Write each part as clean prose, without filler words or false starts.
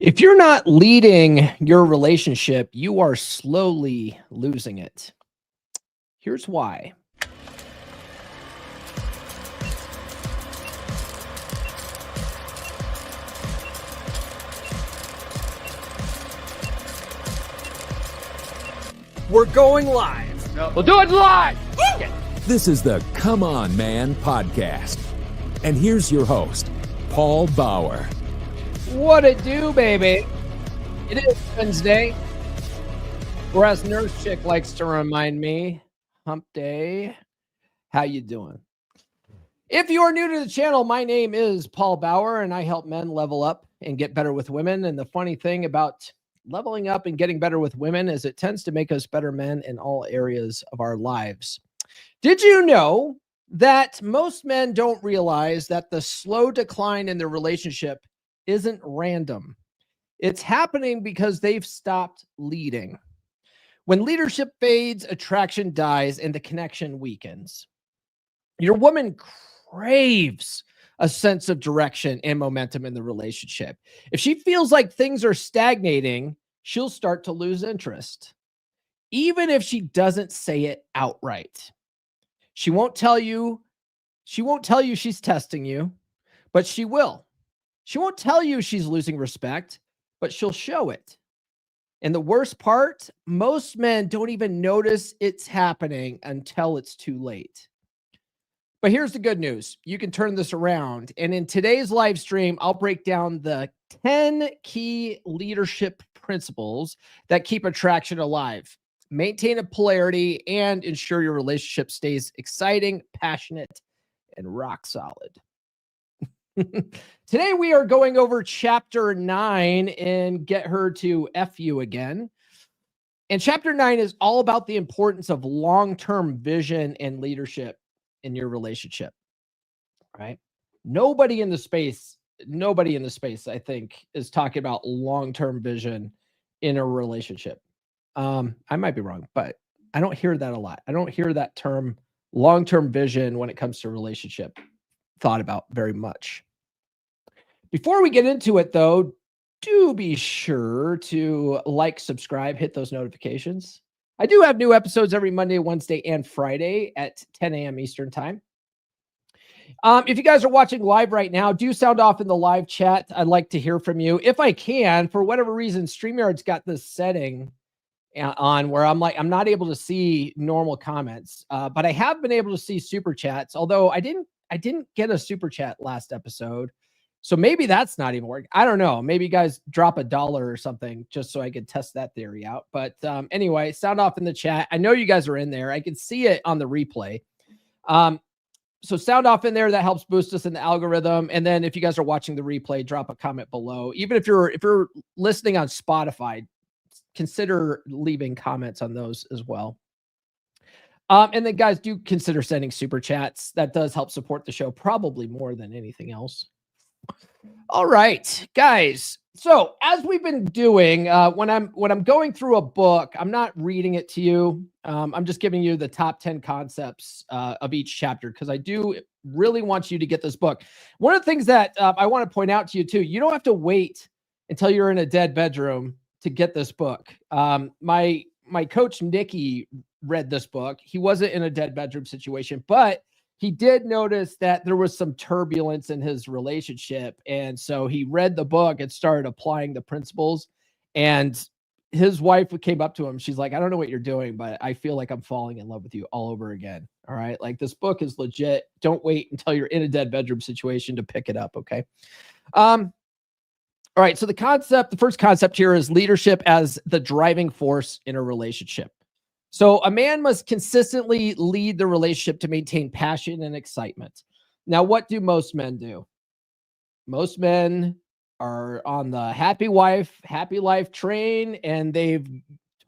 If you're not leading your relationship, you are slowly losing it. Here's why. We're going live. We'll do it live. This is the Come On Man podcast. And here's your host, Paul Bauer. What it do, baby? It is Wednesday. Or as Nurse Chick likes to remind me, hump day. How you doing? If you are new to the channel, my name is Paul Bauer, and I help men level up and get better with women. And the funny thing about leveling up and getting better with women is it tends to make us better men in all areas of our lives. Did you know that most men don't realize that the slow decline in their relationship isn't random? It's happening because they've stopped leading. When leadership fades, attraction dies, and the connection weakens. Your woman craves a sense of direction and momentum in the relationship. If she feels like things are stagnating, she'll start to lose interest, even if she doesn't say it outright. She won't tell you she's testing you, but she will. She won't tell you she's losing respect, but she'll show it. And the worst part, most men don't even notice it's happening until it's too late. But here's the good news. You can turn this around. And in today's live stream, I'll break down the 10 key leadership principles that keep attraction alive, maintain a polarity, and ensure your relationship stays exciting, passionate, and rock solid. Today, we are going over chapter 9 in Get Her to F You Again. And chapter 9 is all about the importance of long-term vision and leadership in your relationship, right? Nobody in the space, I think, is talking about long-term vision in a relationship. I might be wrong, but I don't hear that a lot. I don't hear that term long-term vision when it comes to relationship thought about very much. Before we get into it, though, do be sure to like, subscribe, hit those notifications. I do have new episodes every Monday, Wednesday, and Friday at 10 a.m. Eastern time. If you guys are watching live right now, do sound off in the live chat. I'd like to hear from you. If I can, for whatever reason, StreamYard's got this setting on where I'm not able to see normal comments, but I have been able to see super chats, although I didn't get a super chat last episode. So maybe that's not even working. I don't know. Maybe you guys drop $1 or something just so I could test that theory out. But anyway, sound off in the chat. I know you guys are in there. I can see it on the replay. So sound off in there. That helps boost us in the algorithm. And then if you guys are watching the replay, drop a comment below. Even if you're listening on Spotify, consider leaving comments on those as well. And then guys, do consider sending super chats. That does help support the show probably more than anything else. All right, guys. So as we've been doing, when I'm going through a book, I'm not reading it to you. I'm just giving you the top 10 concepts of each chapter because I do really want you to get this book. One of the things that I want to point out to you too, you don't have to wait until you're in a dead bedroom to get this book. My coach Nikki read this book. He wasn't in a dead bedroom situation, but he did notice that there was some turbulence in his relationship. And so he read the book and started applying the principles. And his wife came up to him. She's like, I don't know what you're doing, but I feel like I'm falling in love with you all over again. All right. Like, this book is legit. Don't wait until you're in a dead bedroom situation to pick it up. Okay. All right. So the first concept here is leadership as the driving force in a relationship. So a man must consistently lead the relationship to maintain passion and excitement. Now, what do most men do? Most men are on the happy life train, and they've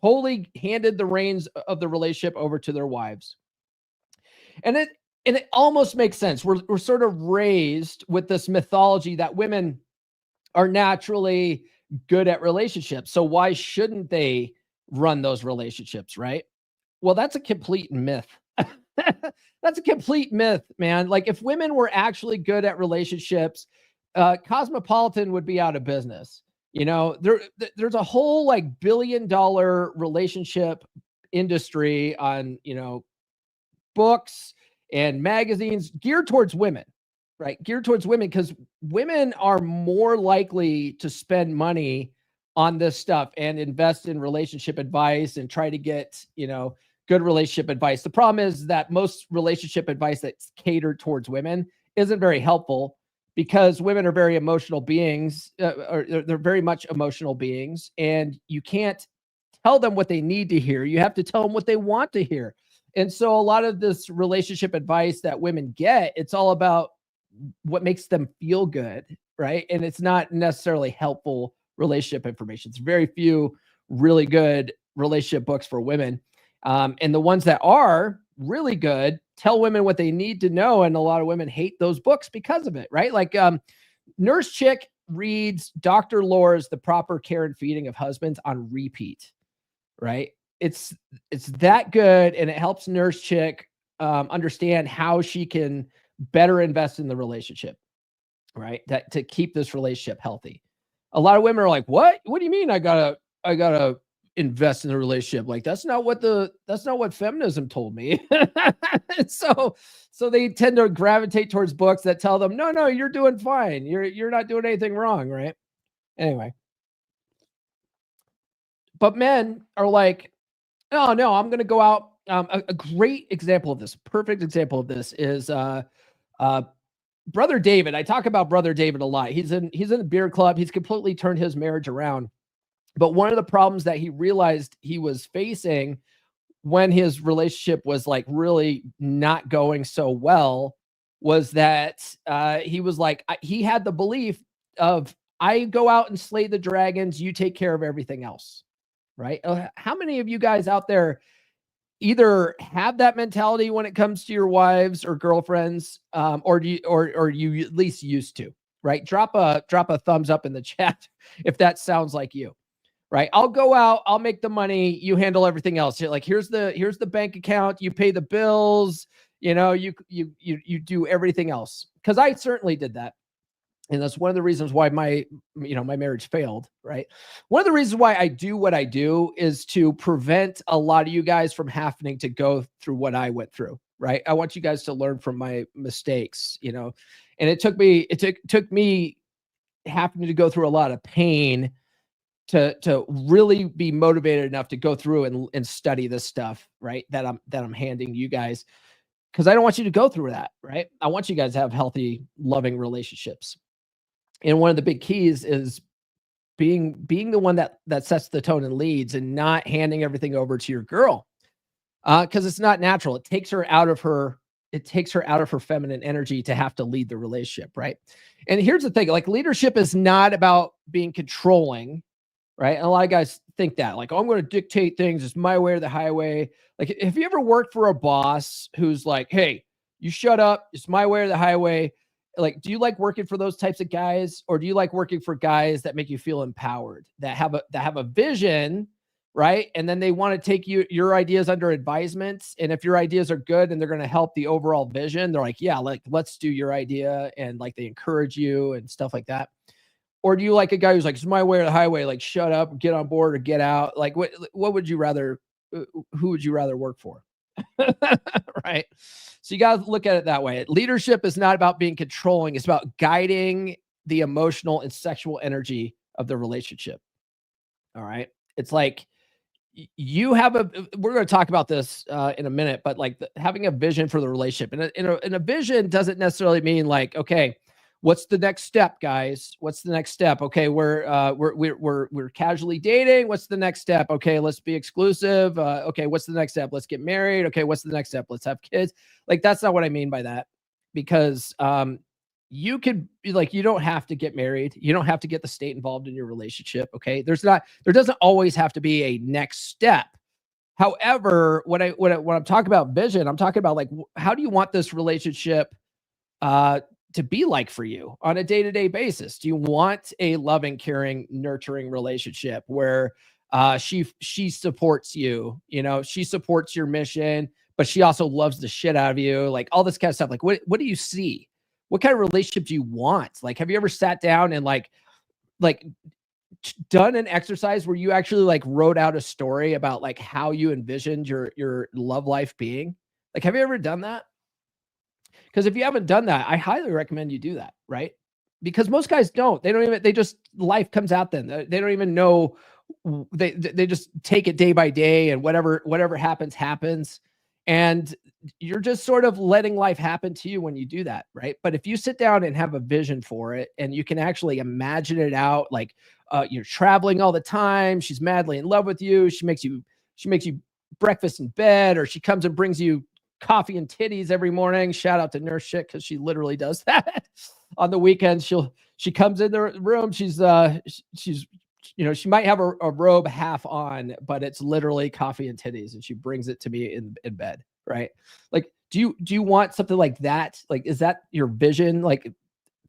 totally handed the reins of the relationship over to their wives. And it almost makes sense. We're sort of raised with this mythology that women are naturally good at relationships. So why shouldn't they run those relationships, right? Well, that's a complete myth. That's a complete myth, man. Like, if women were actually good at relationships, Cosmopolitan would be out of business. There's a whole like $1 billion relationship industry on, books and magazines geared towards women, right? Geared towards women because women are more likely to spend money on this stuff and invest in relationship advice and try to get, good relationship advice. The problem is that most relationship advice that's catered towards women isn't very helpful because women are very emotional beings, or they're very much emotional beings, and you can't tell them what they need to hear. You have to tell them what they want to hear. And so a lot of this relationship advice that women get, it's all about what makes them feel good, right? And it's not necessarily helpful relationship information. It's very few really good relationship books for women. And the ones that are really good tell women what they need to know. And a lot of women hate those books because of it, right? Like Nurse Chick reads Dr. Lore's The Proper Care and Feeding of Husbands on repeat, right? It's that good, and it helps Nurse Chick understand how she can better invest in the relationship, right? That to keep this relationship healthy. A lot of women are like, "What? What do you mean I gotta invest in the relationship? Like that's not what feminism told me." so they tend to gravitate towards books that tell them, "No, you're doing fine. You're not doing anything wrong," right? Anyway, but men are like, "Oh no, I'm gonna go out." A great example of this, perfect example of this is Brother David. I talk about Brother David a lot. He's in the beer club. He's completely turned his marriage around. But one of the problems that he realized he was facing when his relationship was like really not going so well was that he was like, he had the belief of, I go out and slay the dragons, you take care of everything else, right? How many of you guys out there either have that mentality when it comes to your wives or girlfriends, or do you, or you at least used to, right? Drop a thumbs up in the chat if that sounds like you, right? I'll go out, I'll make the money, you handle everything else. You're like, here's the bank account, you pay the bills, you do everything else. Because I certainly did that. And that's one of the reasons why my marriage failed, right? One of the reasons why I do what I do is to prevent a lot of you guys from having to go through what I went through, right? I want you guys to learn from my mistakes, and it took me having to go through a lot of pain to really be motivated enough to go through and study this stuff, right? That I'm handing you guys, because I don't want you to go through that, right? I want you guys to have healthy, loving relationships. And one of the big keys is being the one that sets the tone and leads, and not handing everything over to your girl, because it's not natural. It takes her out of her feminine energy to have to lead the relationship, right? And here's the thing: like, leadership is not about being controlling, right? And a lot of guys think that, like, oh, I'm going to dictate things. It's my way or the highway. Like, if you ever worked for a boss who's like, hey, you shut up, it's my way or the highway. Like, do you like working for those types of guys, or do you like working for guys that make you feel empowered, that have a vision, right? And then they want to take your ideas under advisement. And if your ideas are good and they're going to help the overall vision, they're like, yeah, like, let's do your idea. And like, they encourage you and stuff like that. Or do you like a guy who's like, it's my way or the highway, like, shut up, get on board, or get out? Like, what would you rather, who would you rather work for? Right? So you got to look at it that way. Leadership is not about being controlling. It's about guiding the emotional and sexual energy of the relationship. All right. It's like, you have we're going to talk about this in a minute, but like having a vision for the relationship, and a vision doesn't necessarily mean like, okay, what's the next step, guys? What's the next step? Okay, we're casually dating. What's the next step? Okay, let's be exclusive. Okay, what's the next step? Let's get married. Okay, what's the next step? Let's have kids. Like, that's not what I mean by that, because you could be like, you don't have to get married. You don't have to get the state involved in your relationship. Okay, there doesn't always have to be a next step. However, when I'm talking about vision, I'm talking about like, how do you want this relationship to be like for you on a day-to-day basis? Do you want a loving, caring, nurturing relationship where she supports you, she supports your mission, but she also loves the shit out of you, like all this kind of stuff? Like, what do you see? What kind of relationship do you want? Like, have you ever sat down and like done an exercise where you actually like wrote out a story about like how you envisioned your love life being? Like, have you ever done that? Because if you haven't done that, I highly recommend you do that, right? Because most guys don't. They don't even, they just, life comes at them. They don't even know. They just take it day by day, and whatever happens, happens. And you're just sort of letting life happen to you when you do that, right? But if you sit down and have a vision for it, and you can actually imagine it out, like you're traveling all the time, she's madly in love with you, she makes you breakfast in bed, or she comes and brings you coffee and titties every morning. Shout out to Nurse Chick, because she literally does that. On the weekends, she comes in the room, she's she might have a robe half on, but it's literally coffee and titties, and she brings it to me in bed, right? Like, do you want something like that? Like, is that your vision? Like,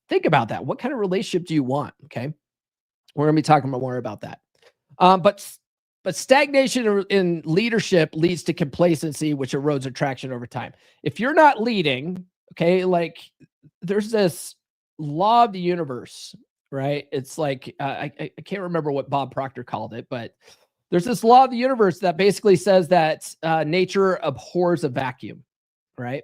think about that. What kind of relationship do you want? Okay, we're gonna be talking more about that. But stagnation in leadership leads to complacency, which erodes attraction over time. If you're not leading, okay, like there's this law of the universe, right? It's like, I can't remember what Bob Proctor called it, but there's this law of the universe that basically says that nature abhors a vacuum, right?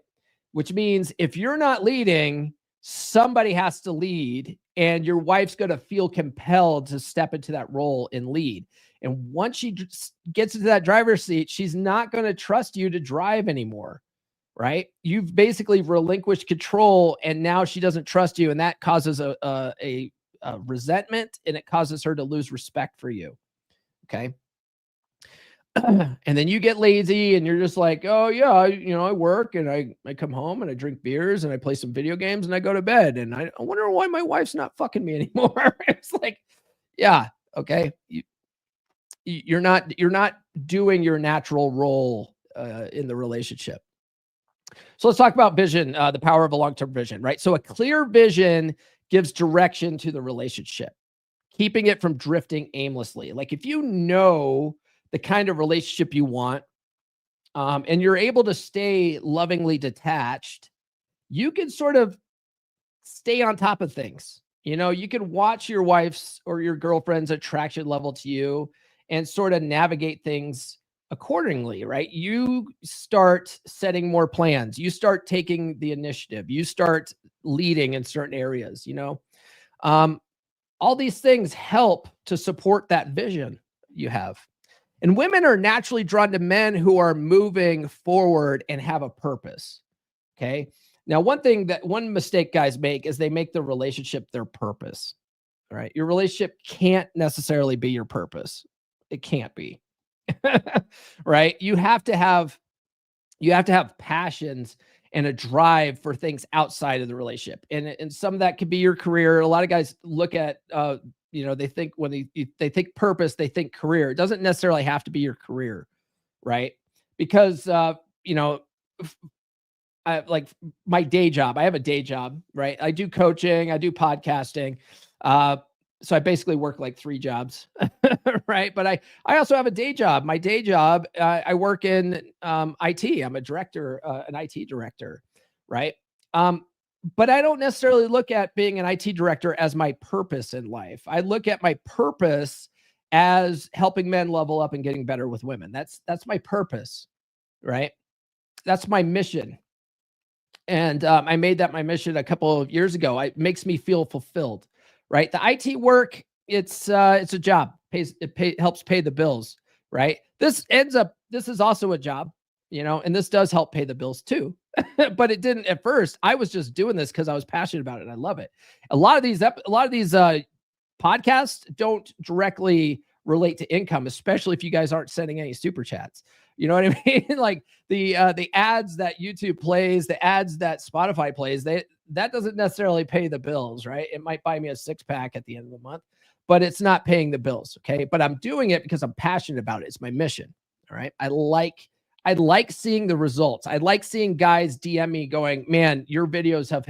Which means if you're not leading, somebody has to lead, and your wife's going to feel compelled to step into that role and lead. And once she gets into that driver's seat, she's not going to trust you to drive anymore, right? You've basically relinquished control, and now she doesn't trust you, and that causes a resentment, and it causes her to lose respect for you. Okay. And then you get lazy, and you're just like, oh yeah, I work, and I come home, and I drink beers, and I play some video games, and I go to bed, and I wonder why my wife's not fucking me anymore. It's like, yeah, okay. You're not doing your natural role in the relationship. So let's talk about vision, the power of a long-term vision, right? So a clear vision gives direction to the relationship, keeping it from drifting aimlessly. Like, if you know the kind of relationship you want, and you're able to stay lovingly detached, you can sort of stay on top of things. You can watch your wife's or your girlfriend's attraction level to you and sort of navigate things accordingly, right? You start setting more plans. You start taking the initiative. You start leading in certain areas, all these things help to support that vision you have. And women are naturally drawn to men who are moving forward and have a purpose. Okay. Now, one mistake guys make is they make the relationship their purpose. All right. Your relationship can't necessarily be your purpose. It can't be. Right. You have to have passions and a drive for things outside of the relationship. And some of that could be your career. A lot of guys look at, they think when they think purpose, they think career. It doesn't necessarily have to be your career. Right. Because, I like my day job. I have a day job, right? I do coaching, I do podcasting. So I basically work like 3 jobs, right? But I also have a day job. My day job, I work in IT. I'm a director, an IT director, right? But I don't necessarily look at being an IT director as my purpose in life. I look at my purpose as helping men level up and getting better with women. That's my purpose, right? That's my mission. And I made that my mission a couple of years ago. It makes me feel fulfilled, right? The IT work, it's a job. Helps pay the bills, right? This is also a job, and this does help pay the bills too. But it didn't at first. I was just doing this because I was passionate about it and I love it. A lot of these podcasts don't directly relate to income, especially if you guys aren't sending any super chats. You know what I mean? Like the ads that YouTube plays, the ads that Spotify plays, that doesn't necessarily pay the bills, right? It might buy me a 6-pack at the end of the month, but it's not paying the bills. Okay. But I'm doing it because I'm passionate about it. It's my mission. All right. I like seeing the results. I like seeing guys DM me going, man, your videos have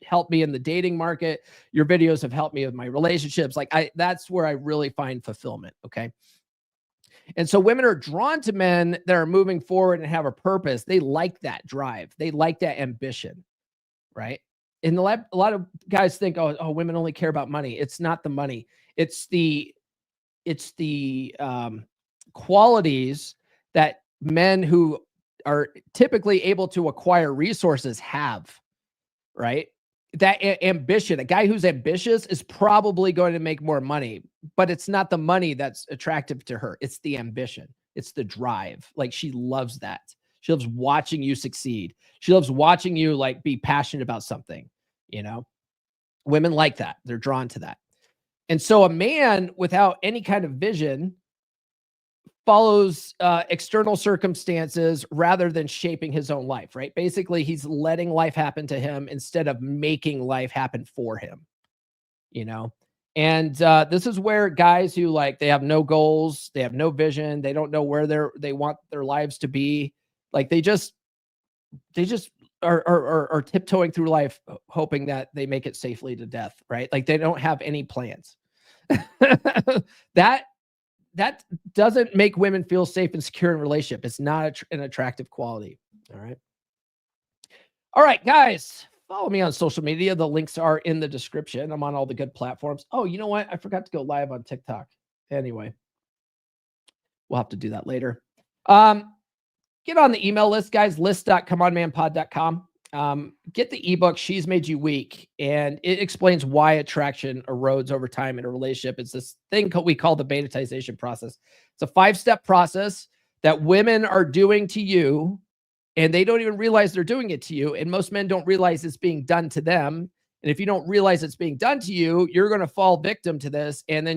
helped me in the dating market. Your videos have helped me with my relationships. That's where I really find fulfillment. Okay. And so women are drawn to men that are moving forward and have a purpose. They like that drive. They like that ambition, right? in the lab, a lot of guys think, oh, women only care about money. It's not the money. It's the qualities that men who are typically able to acquire resources have, right? That ambition, a guy who's ambitious is probably going to make more money, but it's not the money that's attractive to her. It's the ambition. It's the drive. Like, she loves that. She loves watching you succeed. She loves watching you like be passionate about something, you know? Women like that. They're drawn to that. And so a man without any kind of vision follows external circumstances rather than shaping his own life, right? Basically, he's letting life happen to him instead of making life happen for him, you know? And this is where guys who like, they have no goals, they have no vision, they don't know where they want their lives to be. Like they just are tiptoeing through life, hoping that they make it safely to death, right? Like they don't have any plans. That doesn't make women feel safe and secure in a relationship. It's not an attractive quality. All right, guys, follow me on social media. The links are in the description. I'm on all the good platforms. Oh, you know what? I forgot to go live on TikTok. Anyway, we'll have to do that later. Get on the email list, guys, list.comeonmanpod.com. Get the ebook, She's Made You Weak, and it explains why attraction erodes over time in a relationship. It's this thing we call the betatization process. It's a 5-step process that women are doing to you, and they don't even realize they're doing it to you. And most men don't realize it's being done to them. And if you don't realize it's being done to you, you're going to fall victim to this. And then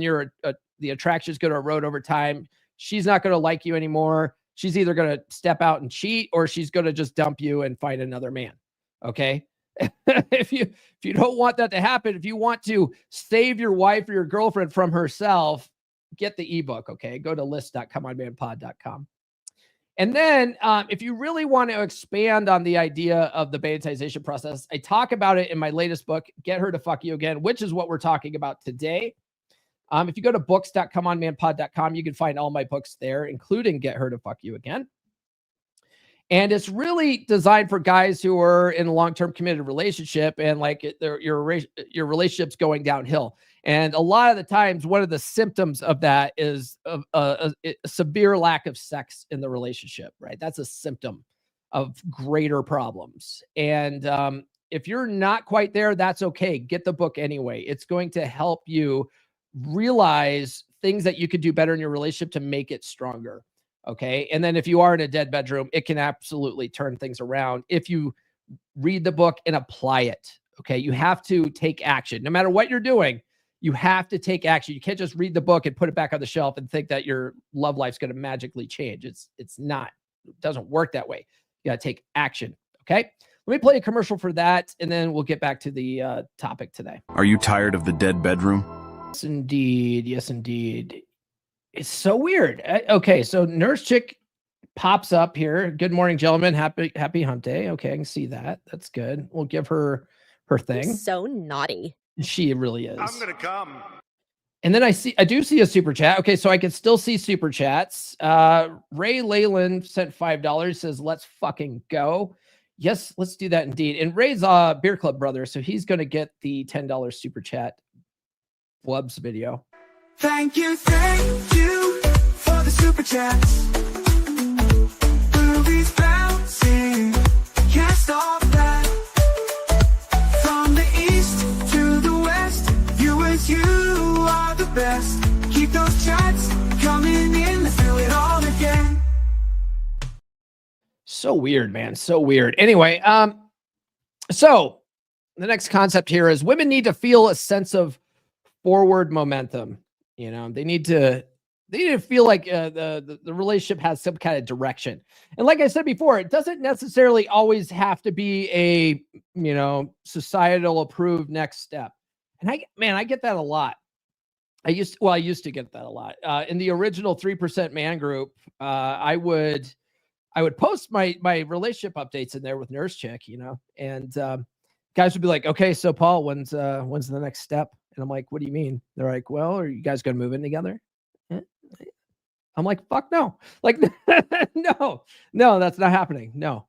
the attraction is going to erode over time. She's not going to like you anymore. She's either going to step out and cheat, or she's going to just dump you and find another man. Okay. If you don't want that to happen, if you want to save your wife or your girlfriend from herself, get the ebook. Okay. Go to list.comeonmanpod.com. And then if you really want to expand on the idea of the betatization process, I talk about it in my latest book, Get Her to Fuck You Again, which is what we're talking about today. If you go to books.comeonmanpod.com, you can find all my books there, including Get Her to Fuck You Again. And it's really designed for guys who are in a long-term committed relationship and like your relationship's going downhill. And a lot of the times, one of the symptoms of that is a severe lack of sex in the relationship, right? That's a symptom of greater problems. And if you're not quite there, that's okay. Get the book anyway. It's going to help you realize things that you could do better in your relationship to make it stronger. Okay. And then if you are in a dead bedroom, it can absolutely turn things around if you read the book and apply it. Okay. You have to take action. No matter what you're doing, you have to take action. You can't just read the book and put it back on the shelf and think that your love life's going to magically change. It's not. It doesn't work that way. You got to take action. Okay. Let me play a commercial for that, and then we'll get back to the topic today. Are you tired of the dead bedroom? Yes, indeed. Yes, indeed. It's so weird. Okay, so Nurse Chick pops up here. Good morning, gentlemen. Happy hump day. Okay, I can see that. That's good. We'll give her thing. You're so naughty. She really is. I'm gonna come. And then I do see a super chat. Okay, so I can still see super chats. Ray Leyland sent $5. Says, "Let's fucking go." Yes, let's do that indeed. And Ray's Beer Club brother, so he's going to get the $10 super chat flubs video. Thank you for the super chats. Movies bouncing, can't stop that. From the east to the west, you are the best. Keep those chats coming in, let's do it all again. So weird, man. So weird. Anyway, so the next concept here is women need to feel a sense of forward momentum. You know, they need to feel like the relationship has some kind of direction. And like I said before, it doesn't necessarily always have to be a, societal approved next step. And I get that a lot. I used to get that a lot. In the original 3% man group, I would post my relationship updates in there with Nurse Chick, and guys would be like, "Okay, so Paul, when's the next step?" And I'm like, "What do you mean?" They're like, "Well, are you guys going to move in together?" I'm like, "Fuck no." Like, no, that's not happening. No.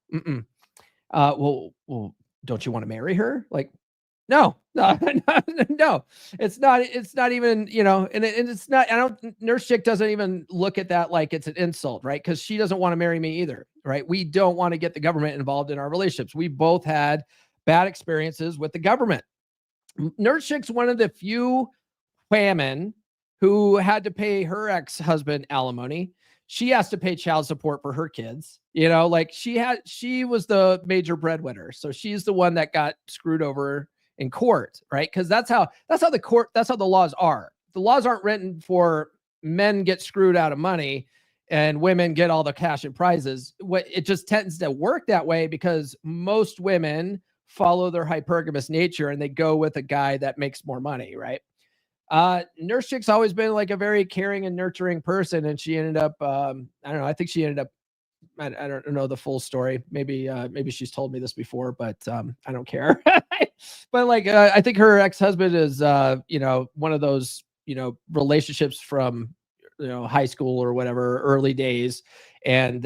Well, don't you want to marry her? Like, No, no, it's not. It's not even, and it's not. I don't. Nurse chick doesn't even look at that like it's an insult, right? Because she doesn't want to marry me either, right? We don't want to get the government involved in our relationships. We both had bad experiences with the government. Nurse chick's one of the few women who had to pay her ex-husband alimony. She has to pay child support for her kids. Like she was the major breadwinner, so she's the one that got screwed over in court, right? Because that's how the laws are. The laws aren't written for men get screwed out of money and women get all the cash and prizes. It just tends to work that way because most women follow their hypergamous nature and they go with a guy that makes more money, right? Nurse chick's always been like a very caring and nurturing person, and she ended up I don't know, I think she ended up, I don't know the full story. Maybe she's told me this before, but I don't care. But like I think her ex-husband is one of those, relationships from high school or whatever, early days. And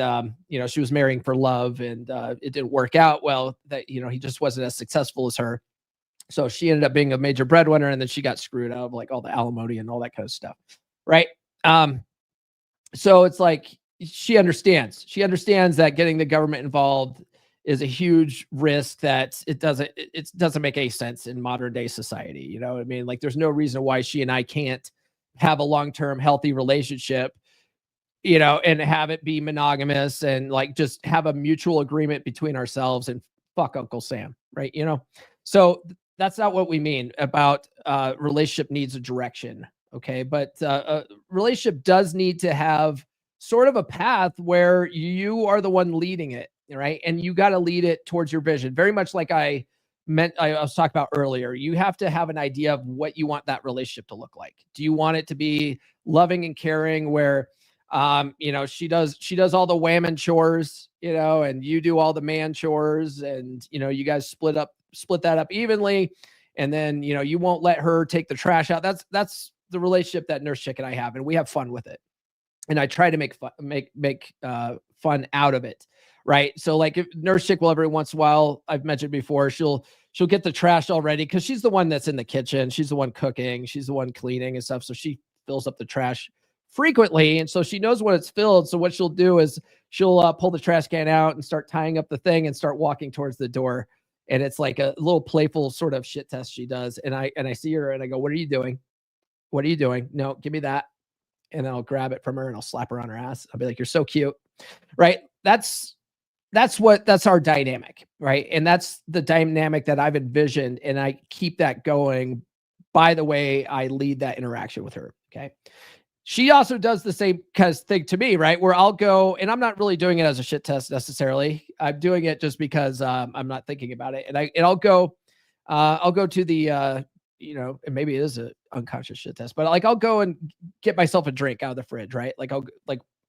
she was marrying for love, and it didn't work out well. That he just wasn't as successful as her. So she ended up being a major breadwinner, and then she got screwed out of like all the alimony and all that kind of stuff. Right. So it's like she understands that getting the government involved is a huge risk, that it doesn't make any sense in modern day society. You know what I mean? Like there's no reason why she and I can't have a long-term healthy relationship, and have it be monogamous and like just have a mutual agreement between ourselves and fuck Uncle Sam. Right. So that's not what we mean about relationship needs a direction. Okay. But a relationship does need to have sort of a path where you are the one leading it. Right. And you got to lead it towards your vision. Very much like I was talking about earlier. You have to have an idea of what you want that relationship to look like. Do you want it to be loving and caring where she does all the whammon chores, and you do all the man chores, and you guys split that up evenly, and then you won't let her take the trash out. That's the relationship that Nurse Chick and I have, and we have fun with it, and I try to make fun out of it, right? So like if Nurse Chick will every once in a while, I've mentioned before, she'll get the trash all ready because she's the one that's in the kitchen, she's the one cooking, she's the one cleaning and stuff, so she fills up the trash frequently, and so she knows when it's filled. So what she'll do is she'll pull the trash can out and start tying up the thing and start walking towards the door. And it's like a little playful sort of shit test she does. And I see her and I go, what are you doing? What are you doing? No, give me that. And I'll grab it from her and I'll slap her on her ass. I'll be like, you're so cute. Right. That's our dynamic. Right. And that's the dynamic that I've envisioned. And I keep that going by the way I lead that interaction with her. Okay. She also does the same kind of thing to me, right? Where I'll go, and I'm not really doing it as a shit test necessarily. I'm doing it just because I'm not thinking about it. And I'll go to the, and maybe it is an unconscious shit test, but like I'll go and get myself a drink out of the fridge, right? Like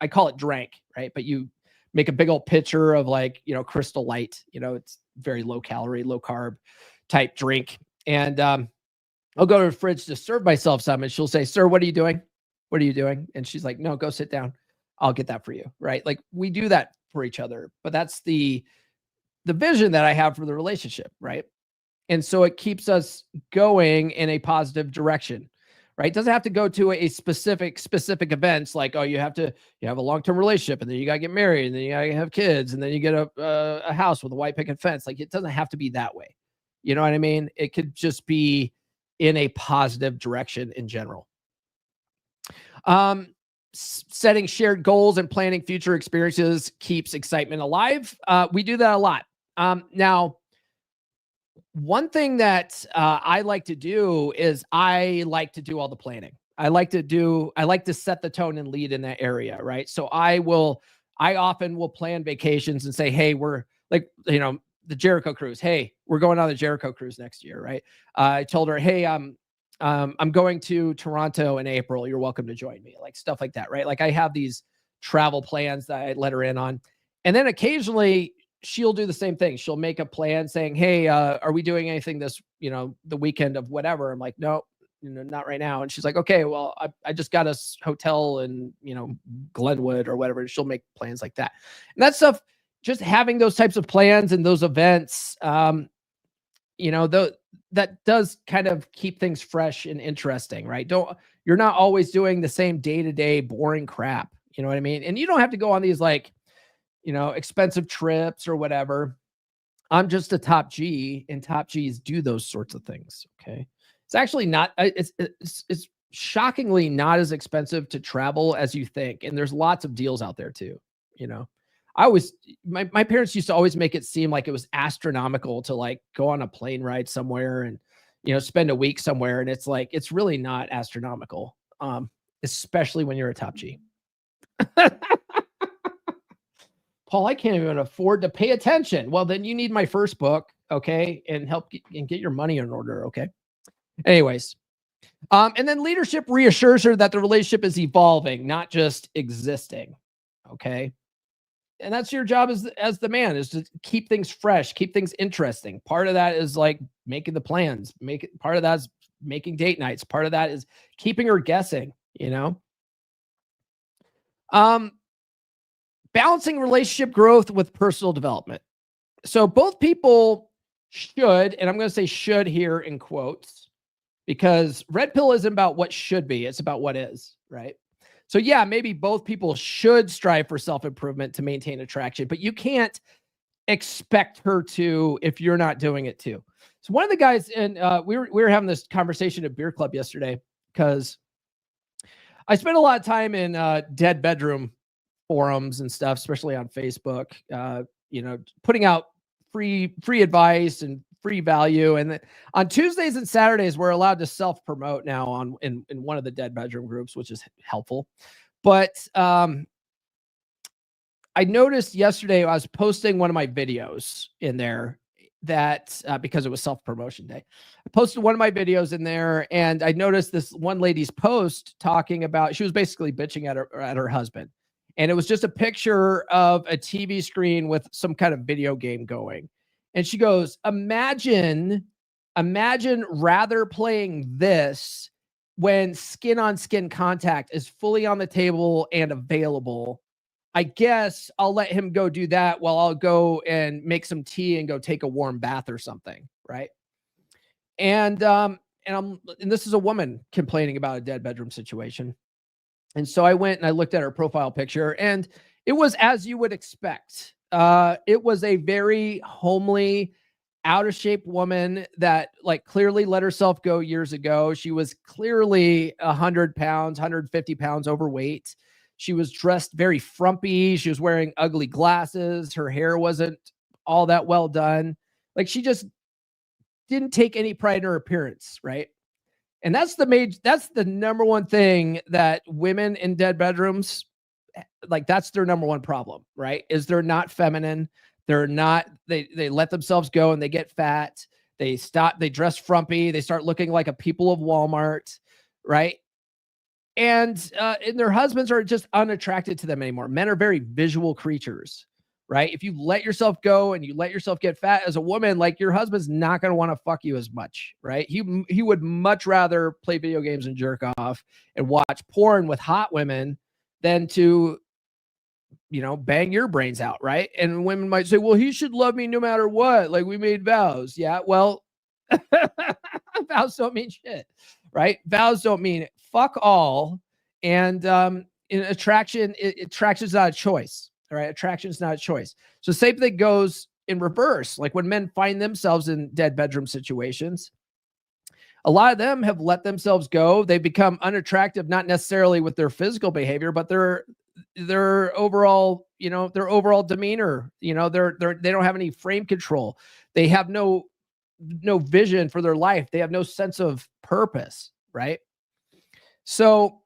I call it drank, right? But you make a big old pitcher of like, Crystal Light, it's very low calorie, low carb type drink. And I'll go to the fridge to serve myself some, and she'll say, sir, what are you doing? What are you doing? And she's like, no, go sit down. I'll get that for you. Right. Like we do that for each other, but that's the vision that I have for the relationship. Right. And so it keeps us going in a positive direction. Right. It doesn't have to go to a specific events like, oh, you have a long-term relationship, and then you got to get married, and then you got to have kids, and then you get a house with a white picket fence. Like it doesn't have to be that way. You know what I mean? It could just be in a positive direction in general. Setting shared goals and planning future experiences keeps excitement alive. We do that a lot. Now, one thing that I like to do is I like to do all the planning. I like to set the tone and lead in that area, right? So I often will plan vacations and say, hey, we're like, the Jericho cruise. Hey, we're going on the Jericho cruise next year, right? I told her, hey, I'm going to Toronto in April. You're welcome to join me. Like stuff like that, right? Like I have these travel plans that I let her in on. And then occasionally she'll do the same thing. She'll make a plan saying, hey, are we doing anything this, the weekend of whatever? I'm like, no, not right now. And she's like, okay, well, I just got us hotel in, Glenwood or whatever. And she'll make plans like that. And that stuff, just having those types of plans and those events, that does kind of keep things fresh and interesting, right? You're not always doing the same day-to-day boring crap. You know what I mean? And you don't have to go on these like, expensive trips or whatever. I'm just a top G, and top Gs do those sorts of things. Okay. It's actually not, it's shockingly not as expensive to travel as you think. And there's lots of deals out there too. My parents used to always make it seem like it was astronomical to like go on a plane ride somewhere and, spend a week somewhere. And it's like, it's really not astronomical. Especially when you're a top G. Paul, I can't even afford to pay attention. Well, then you need my first book, okay, and help and get your money in order, okay? Anyways, and then leadership reassures her that the relationship is evolving, not just existing, okay? And that's your job as the man, is to keep things fresh, keep things interesting. Part of that is like making the plans. Part of that is making date nights. Part of that is keeping her guessing, Balancing relationship growth with personal development. So both people should, and I'm going to say should here in quotes, because red pill isn't about what should be. It's about what is, right? So yeah, maybe both people should strive for self-improvement to maintain attraction, but you can't expect her to if you're not doing it too. So one of the guys, and we were having this conversation at Beer Club yesterday, because I spent a lot of time in dead bedroom forums and stuff, especially on Facebook, putting out free advice and free value. And on Tuesdays and Saturdays, we're allowed to self-promote now in one of the dead bedroom groups, which is helpful. But I noticed yesterday I was posting one of my videos in there that because it was self-promotion day, I posted one of my videos in there, and I noticed this one lady's post talking about, she was basically bitching at her husband. And it was just a picture of a TV screen with some kind of video game going. And she goes, imagine rather playing this when skin on skin contact is fully on the table and available. I guess I'll let him go do that while I'll go and make some tea and go take a warm bath or something. Right. And this is a woman complaining about a dead bedroom situation. And so I went and I looked at her profile picture, and it was as you would expect. It was a very homely, out of shape woman that like clearly let herself go years ago. She was clearly 100 pounds, 150 pounds overweight. She was dressed very frumpy. She was wearing ugly glasses. Her hair wasn't all that well done. Like, she just didn't take any pride in her appearance, right? And that's the number one thing that women in dead bedrooms, like, that's their number one problem, right? Is they're not feminine. They're not, they let themselves go and they get fat. They dress frumpy. They start looking like a people of Walmart, right? And their husbands are just unattracted to them anymore. Men are very visual creatures, right? If you let yourself go and you let yourself get fat as a woman, like, your husband's not going to want to fuck you as much, right? He would much rather play video games and jerk off and watch porn with hot women than to, bang your brains out, right? And women might say, well, he should love me no matter what. Like, we made vows. Yeah, well, vows don't mean shit, right? Vows don't mean fuck all. And in attraction, attraction is not a choice. All right. Attraction is not a choice. So same thing goes in reverse. Like, when men find themselves in dead bedroom situations, a lot of them have let themselves go. They become unattractive, not necessarily with their physical behavior, but their overall, their overall demeanor. They don't have any frame control. They have no vision for their life. They have no sense of purpose. Right. So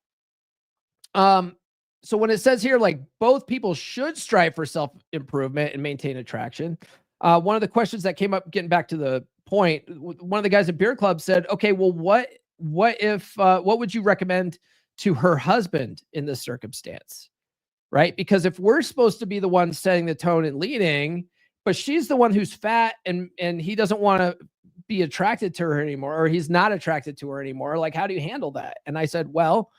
when it says here, like, both people should strive for self-improvement and maintain attraction, one of the questions that came up, getting back to the point, one of the guys at Beer Club said, okay, well, what would you recommend to her husband in this circumstance? Right? Because if we're supposed to be the one setting the tone and leading, but she's the one who's fat and he doesn't want to be attracted to her anymore, or he's not attracted to her anymore, like, how do you handle that? And I said, well,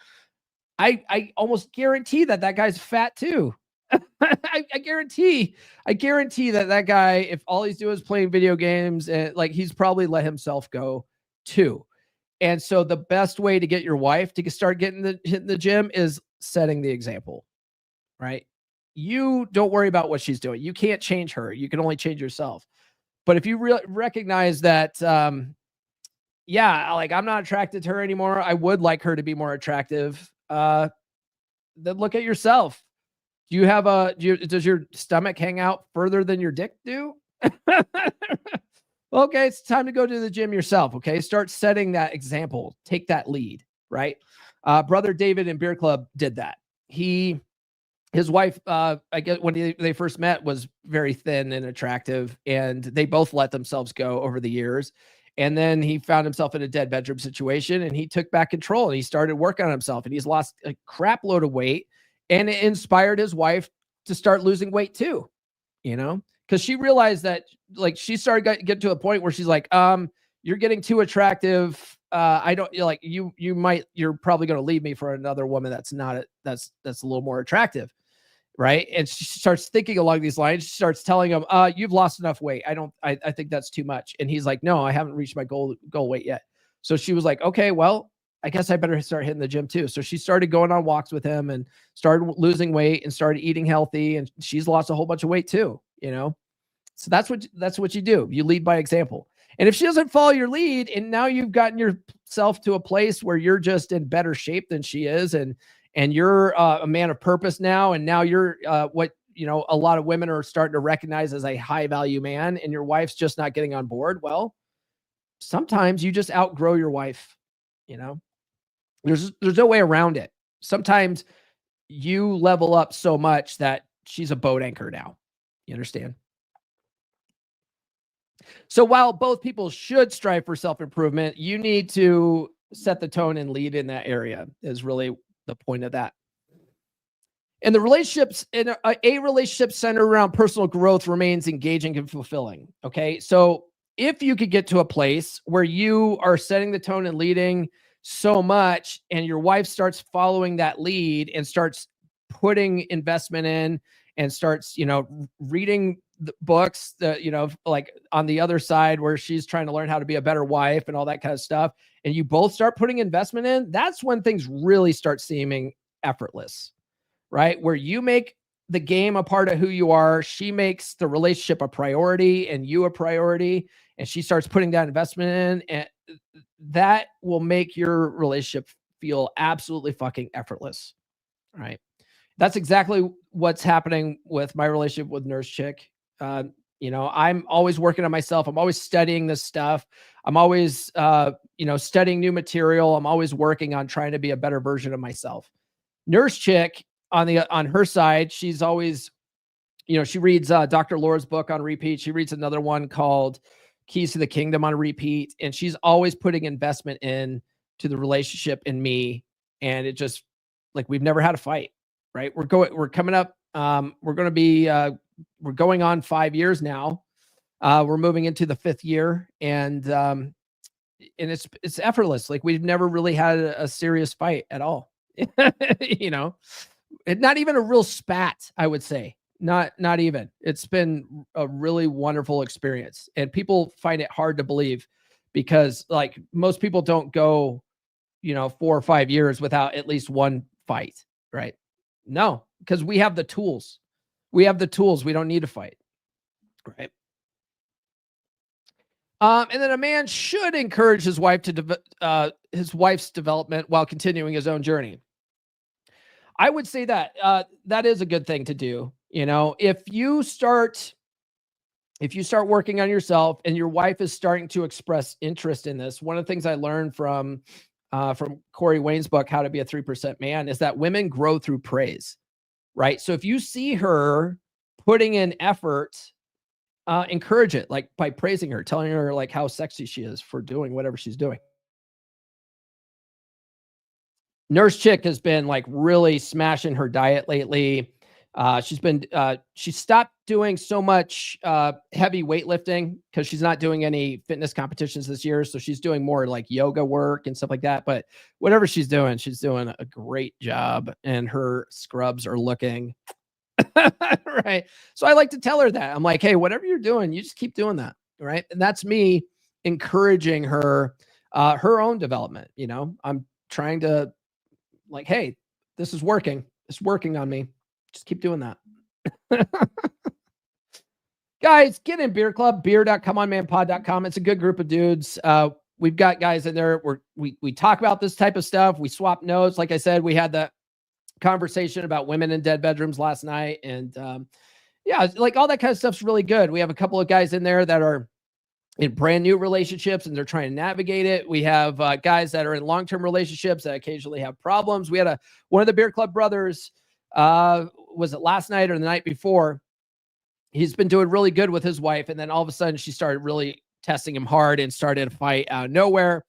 I almost guarantee that guy's fat too. I guarantee that guy, if all he's doing is playing video games, and like, he's probably let himself go too. And so the best way to get your wife to start hitting the gym is setting the example, right? You don't worry about what she's doing. You can't change her. You can only change yourself. But if you recognize that, yeah, like, I'm not attracted to her anymore, I would like her to be more attractive, then look at yourself. Do you have does your stomach hang out further than your dick do? Okay, it's time to go to the gym yourself. Okay, start setting that example. Take that lead, right? Brother David in Beer Club did that. His wife, I guess when they first met, was very thin and attractive, and they both let themselves go over the years. And then he found himself in a dead bedroom situation, and he took back control, and he started working on himself, and he's lost a crap load of weight, and it inspired his wife to start losing weight too, because she realized that, like, she started get to a point where she's like, you're getting too attractive. I don't like you. You're probably going to leave me for another woman that's a little more attractive. Right. And she starts thinking along these lines. She starts telling him, you've lost enough weight. I think that's too much. And he's like, no, I haven't reached my goal weight yet. So she was like, okay, well, I guess I better start hitting the gym too. So she started going on walks with him and started losing weight and started eating healthy. And she's lost a whole bunch of weight too, So that's what you do. You lead by example. And if she doesn't follow your lead, and now you've gotten yourself to a place where you're just in better shape than she is, and you're a man of purpose now, and now you're what a lot of women are starting to recognize as a high value man, and your wife's just not getting on board. Well, sometimes you just outgrow your wife. There's no way around it. Sometimes you level up so much that she's a boat anchor now. You understand? So while both people should strive for self-improvement, you need to set the tone and lead in that area, is really the point of that. And the relationships in a relationship centered around personal growth remains engaging and fulfilling. Okay. So if you could get to a place where you are setting the tone and leading so much, and your wife starts following that lead and starts putting investment in and starts, reading the books that, like on the other side where she's trying to learn how to be a better wife and all that kind of stuff, and you both start putting investment in, that's when things really start seeming effortless, right? Where you make the game a part of who you are, she makes the relationship a priority and you a priority, and she starts putting that investment in, and that will make your relationship feel absolutely fucking effortless, right? That's exactly what's happening with my relationship with Nurse Chick. I'm always working on myself. I'm always studying this stuff. I'm always, studying new material. I'm always working on trying to be a better version of myself. Nurse Chick, on her side, she's always, she reads Dr. Laura's book on repeat. She reads another one called Keys to the Kingdom on repeat, and she's always putting investment in to the relationship in me. And it just, like, we've never had a fight. Right. We're coming up. We're going to be, we're going on 5 years now. We're moving into the 5th year, and it's effortless. Like, we've never really had a serious fight at all. Not even a real spat, I would say. Not even. It's been a really wonderful experience, and people find it hard to believe because, like, most people don't go, 4 or 5 years without at least one fight. Right. No, because we have the tools. We don't need to fight. Right. And then a man should encourage his wife his wife's development while continuing his own journey. I would say that that is a good thing to do. If you start working on yourself and your wife is starting to express interest in this, one of the things I learned from Corey Wayne's book, How to Be a 3% Man, is that women grow through praise, right? So if you see her putting in effort, encourage it, like by praising her, telling her like how sexy she is for doing whatever she's doing. Nurse Chick has been like really smashing her diet lately. She stopped doing so much heavy weightlifting because she's not doing any fitness competitions this year. So she's doing more like yoga work and stuff like that. But whatever she's doing a great job, and her scrubs are looking Right. So I like to tell her that. I'm like, hey, whatever you're doing, you just keep doing that. Right. And that's me encouraging her, her own development. I'm trying to, like, hey, this is working. It's working on me. Just keep doing that. Guys, get in Beer Club, beer.comeonmanpod.com. It's a good group of dudes. We've got guys in there where we talk about this type of stuff. We swap notes. Like I said, we had that conversation about women in dead bedrooms last night. And yeah, like all that kind of stuff's really good. We have a couple of guys in there that are in brand new relationships and they're trying to navigate it. We have guys that are in long-term relationships that occasionally have problems. We had one of the Beer Club brothers, was it last night or the night before? He's been doing really good with his wife. And then all of a sudden she started really testing him hard and started a fight out of nowhere.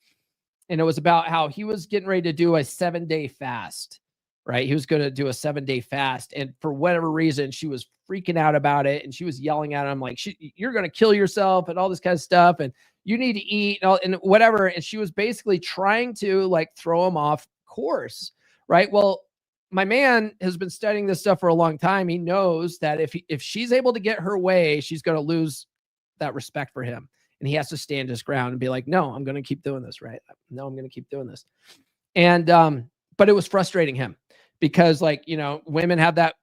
And it was about how he was getting ready to do a 7-day fast, right? He was going to do a 7-day fast. And for whatever reason, she was freaking out about it. And she was yelling at him like, you're going to kill yourself and all this kind of stuff. And you need to eat and whatever. And she was basically trying to like throw him off course, right? Well, my man has been studying this stuff for a long time. He knows that if she's able to get her way, she's going to lose that respect for him. And he has to stand his ground and be like, no, I'm going to keep doing this. Right. No, I'm going to keep doing this. And, but it was frustrating him because like, women have that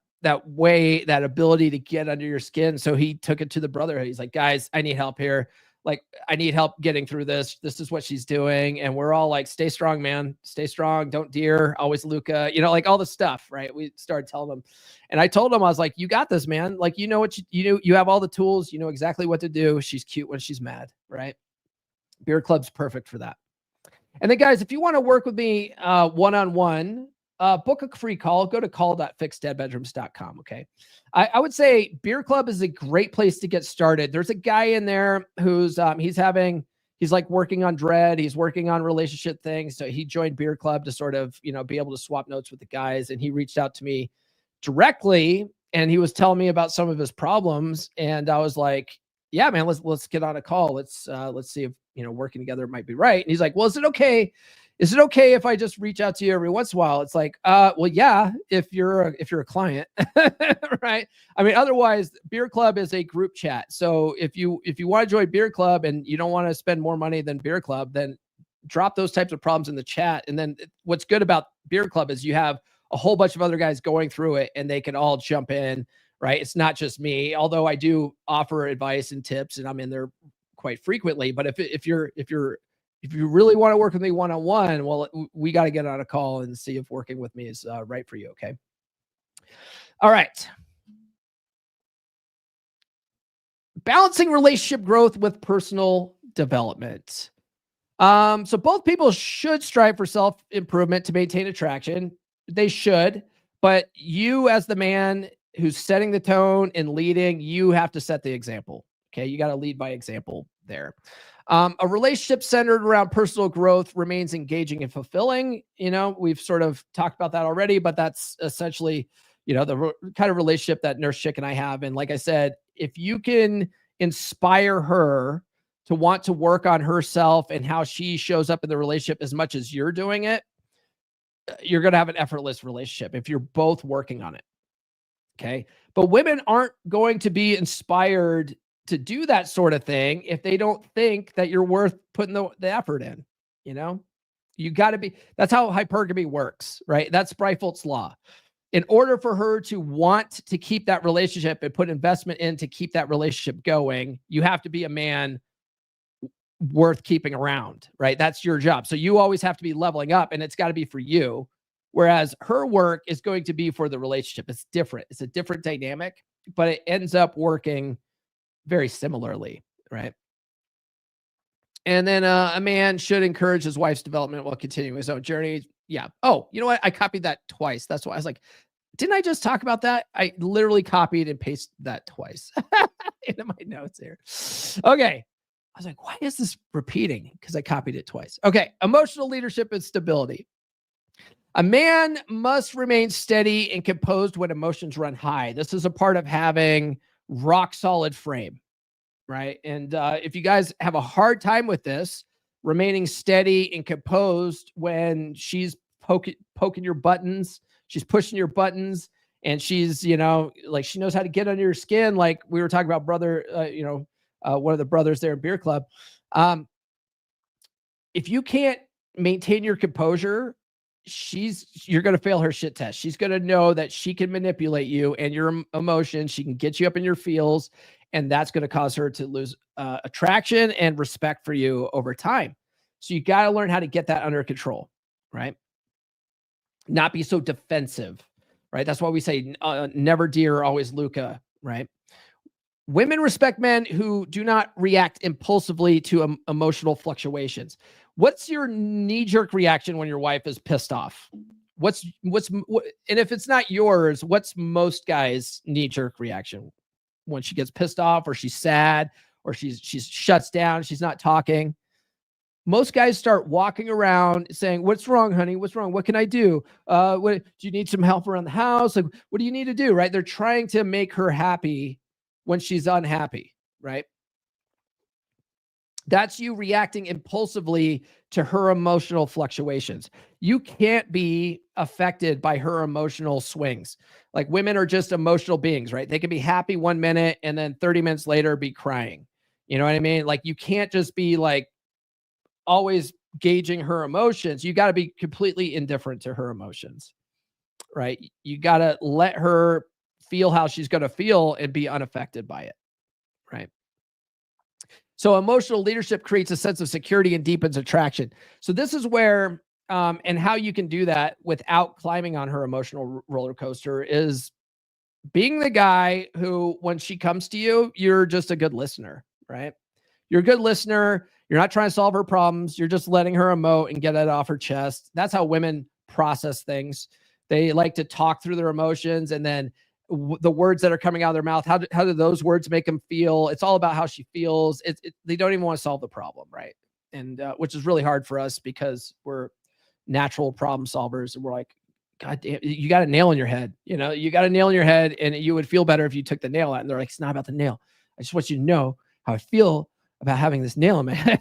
way, that ability to get under your skin. So he took it to the brotherhood. He's like, guys, I need help here. Like, I need help getting through this. This is what she's doing. And we're all like, stay strong, man. Stay strong. Don't dear. Always Luca, like all the stuff, right? We started telling him. And I told him, I was like, you got this, man. Like, what you have all the tools. You know exactly what to do. She's cute when she's mad, right? Beer Club's perfect for that. And then guys, if you want to work with me one-on-one, book a free call. Go to call.fixdeadbedrooms.com. Okay. I would say Beer Club is a great place to get started. There's a guy in there who's he's like working on dread. He's working on relationship things. So he joined Beer Club to sort of, be able to swap notes with the guys. And he reached out to me directly and he was telling me about some of his problems. And I was like, yeah, man, let's get on a call. Let's see if, working together might be right. And he's like, well, is it okay if I just reach out to you every once in a while? It's like, well, yeah, if you're a client, right? I mean, otherwise Beer Club is a group chat. So if you want to join Beer Club and you don't want to spend more money than Beer Club, then drop those types of problems in the chat. And then what's good about Beer Club is you have a whole bunch of other guys going through it and they can all jump in, right? It's not just me, although I do offer advice and tips and I'm in there quite frequently. But if you really want to work with me one-on-one, well, we got to get on a call and see if working with me is right for you. Okay. All right. Balancing relationship growth with personal development. So both people should strive for self-improvement to maintain attraction. They should, but you as the man who's setting the tone and leading, you have to set the example. Okay. You got to lead by example there. A relationship centered around personal growth remains engaging and fulfilling. We've sort of talked about that already, but that's essentially, the kind of relationship that Nurse Chick and I have. And like I said, if you can inspire her to want to work on herself and how she shows up in the relationship as much as you're doing it, you're going to have an effortless relationship if you're both working on it. Okay. But women aren't going to be inspired to do that sort of thing if they don't think that you're worth putting the effort in. You got to be, that's how hypergamy works, right? That's Breifeld's law. In order for her to want to keep that relationship and put investment in to keep that relationship going, you have to be a man worth keeping around, right? That's your job. So you always have to be leveling up and it's got to be for you. Whereas her work is going to be for the relationship. It's different. It's a different dynamic, but it ends up working very similarly, right? And then a man should encourage his wife's development while continuing his own journey. Yeah. Oh, you know what? I copied that twice. That's why I was like, didn't I just talk about that? I literally copied and pasted that twice into my notes here. Okay. I was like, why is this repeating? Because I copied it twice. Okay. Emotional leadership and stability. A man must remain steady and composed when emotions run high. This is a part of having rock solid frame, right? And if you guys have a hard time with this, remaining steady and composed when she's poking your buttons, she's pushing your buttons, and she's, like she knows how to get under your skin. Like we were talking about brother, one of the brothers there in Beer Club. If you can't maintain your composure, you're going to fail her shit test. She's going to know that she can manipulate you and your emotions. She can get you up in your feels, and that's going to cause her to lose attraction and respect for you over time. So you got to learn how to get that under control, right? Not be so defensive, right? That's why we say never dear, always Luca, right? Women respect men who do not react impulsively to emotional fluctuations. What's your knee-jerk reaction when your wife is pissed off? And if it's not yours, what's most guys' knee-jerk reaction when she gets pissed off, or she's sad, or she's shuts down, she's not talking? Most guys start walking around saying, "What's wrong, honey? What's wrong? What can I do? Do you need some help around the house? Like, what do you need to do?" Right? They're trying to make her happy when she's unhappy, right? That's you reacting impulsively to her emotional fluctuations. You can't be affected by her emotional swings. Like, women are just emotional beings, right? They can be happy 1 minute and then 30 minutes later be crying. You know what I mean? Like, you can't just be like always gauging her emotions. You got to be completely indifferent to her emotions, right? You got to let her feel how she's going to feel and be unaffected by it, right? So emotional leadership creates a sense of security and deepens attraction. So this is where, and how you can do that without climbing on her emotional roller coaster, is being the guy who, when she comes to you, you're just a good listener, right? You're a good listener. You're not trying to solve her problems. You're just letting her emote and get it off her chest. That's how women process things. They like to talk through their emotions, and then the words that are coming out of their mouth, how do those words make them feel? It's all about how she feels. They don't even want to solve the problem, right? And which is really hard for us because we're natural problem solvers, and we're like, God damn, you got a nail in your head. You got a nail in your head, and you would feel better if you took the nail out. And they're like, it's not about the nail. I just want you to know how I feel about having this nail in my head.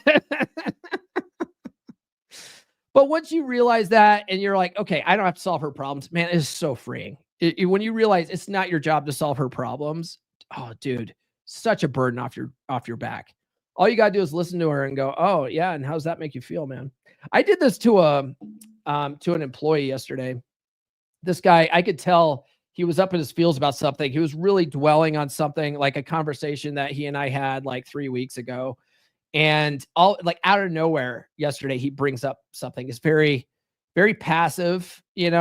But once you realize that, and you're like, okay, I don't have to solve her problems, man, it is so freeing. When you realize it's not your job to solve her problems, oh, dude, such a burden off your back. All you got to do is listen to her and go, oh, yeah, and how's that make you feel, man? I did this to an employee yesterday. This guy, I could tell he was up in his feels about something. He was really dwelling on something, like a conversation that he and I had like 3 weeks ago. And all, like, out of nowhere yesterday, he brings up something. It's very, very passive, and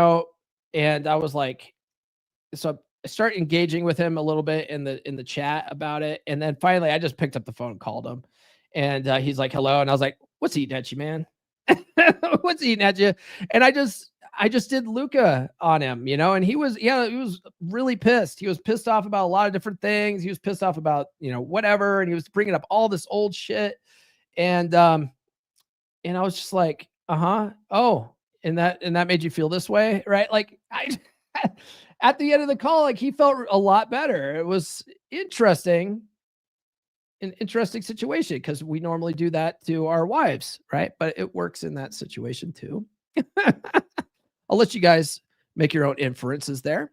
I was like, so I start engaging with him a little bit in the chat about it. And then finally I just picked up the phone and called him, and he's like, hello. And I was like, what's eating at you, man? What's eating at you? And I just did Luca on him, and he was really pissed. He was pissed off about a lot of different things. He was pissed off about, whatever. And he was bringing up all this old shit. And I was just like, oh, and that made you feel this way, right? Like, at the end of the call, like, he felt a lot better. It was an interesting situation, because we normally do that to our wives, right? But it works in that situation too. I'll let you guys make your own inferences there.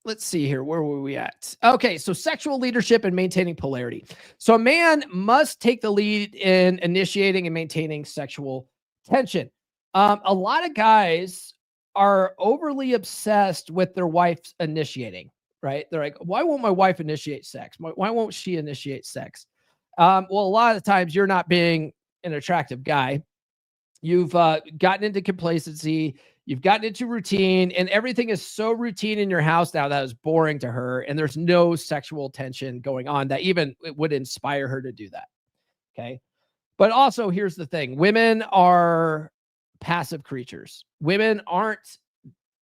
Let's see here. Where were we at? Okay. So sexual leadership and maintaining polarity. So a man must take the lead in initiating and maintaining sexual tension. A lot of guys are overly obsessed with their wife's initiating, right? They're like, why won't my wife initiate sex? Why won't she initiate sex? Well, a lot of the times you're not being an attractive guy. You've gotten into complacency. You've gotten into routine, and everything is so routine in your house now that is boring to her. And there's no sexual tension going on that even it would inspire her to do that. Okay. But also, here's the thing. Women are passive creatures. Women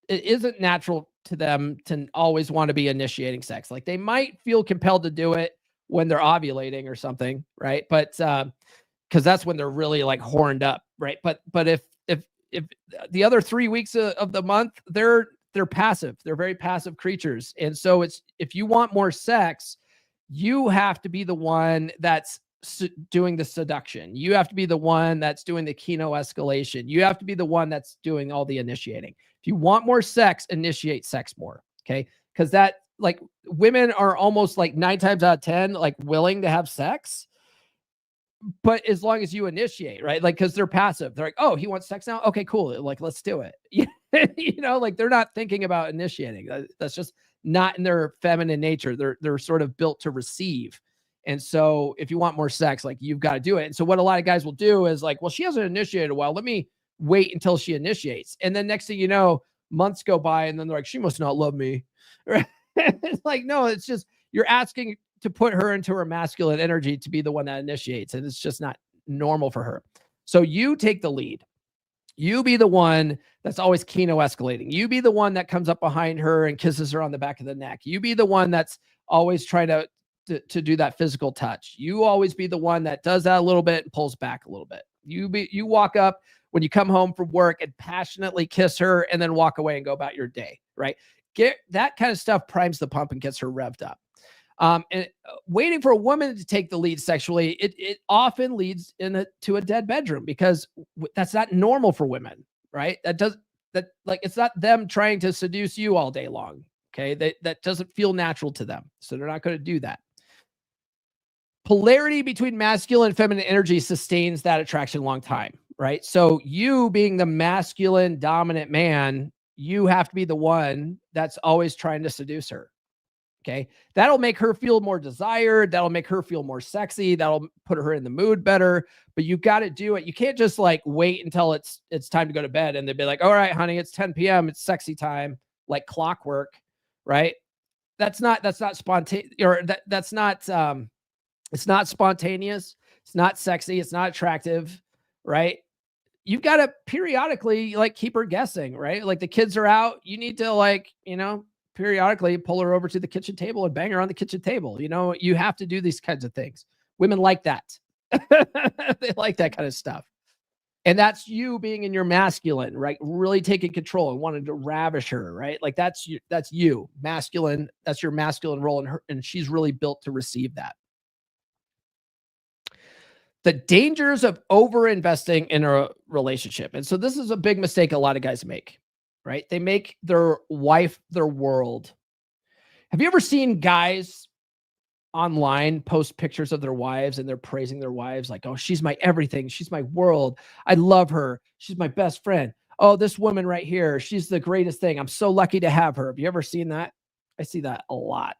it isn't natural to them to always want to be initiating sex. Like, they might feel compelled to do it when they're ovulating or something, right? But because that's when they're really like horned up, right? But if the other 3 weeks of the month, they're passive. They're very passive creatures. And so if you want more sex, you have to be the one that's doing the seduction. You have to be the one that's doing the Kino escalation. You have to be the one that's doing all the initiating. If you want more sex, initiate sex more. Okay. Because that, like, women are almost like 9 times out of 10, like, willing to have sex, but as long as you initiate, right? Like, because they're passive. They're like, oh, he wants sex now. Okay, cool. Like, let's do it. You know, like, they're not thinking about initiating. That's just not in their feminine nature. They're sort of built to receive. And so if you want more sex, like, you've got to do it. And so what a lot of guys will do is like, well, she hasn't initiated well. Let me wait until she initiates. And then next thing you know, months go by and then they're like, she must not love me. Right? It's like, no, it's just, you're asking to put her into her masculine energy to be the one that initiates. And it's just not normal for her. So you take the lead. You be the one that's always kino escalating. You be the one that comes up behind her and kisses her on the back of the neck. You be the one that's always trying to do that physical touch. You always be the one that does that a little bit and pulls back a little bit. You walk up when you come home from work and passionately kiss her and then walk away and go about your day, right? Get that kind of stuff, primes the pump and gets her revved up. And waiting for a woman to take the lead sexually, it often leads to a dead bedroom, because that's not normal for women, right? It's not them trying to seduce you all day long. Okay. That doesn't feel natural to them. So they're not going to do that. Polarity between masculine and feminine energy sustains that attraction a long time, right? So you being the masculine dominant man, you have to be the one that's always trying to seduce her. Okay. That'll make her feel more desired. That'll make her feel more sexy. That'll put her in the mood better, but you got to do it. You can't just like wait until it's time to go to bed and they'd be like, all right, honey, it's 10 p.m. It's sexy time, like clockwork, right? That's not spontaneous, or that's not, it's not spontaneous. It's not sexy. It's not attractive, right? You've got to periodically like keep her guessing, right? Like the kids are out. You need to like, periodically pull her over to the kitchen table and bang her on the kitchen table. You have to do these kinds of things. Women like that. They like that kind of stuff. And that's you being in your masculine, right? Really taking control and wanting to ravish her, right? Like that's you masculine. That's your masculine role in her. And she's really built to receive that. The dangers of over-investing in a relationship. And so this is a big mistake a lot of guys make, right? They make their wife their world. Have you ever seen guys online post pictures of their wives and they're praising their wives like, oh, she's my everything. She's my world. I love her. She's my best friend. Oh, this woman right here, she's the greatest thing. I'm so lucky to have her. Have you ever seen that? I see that a lot.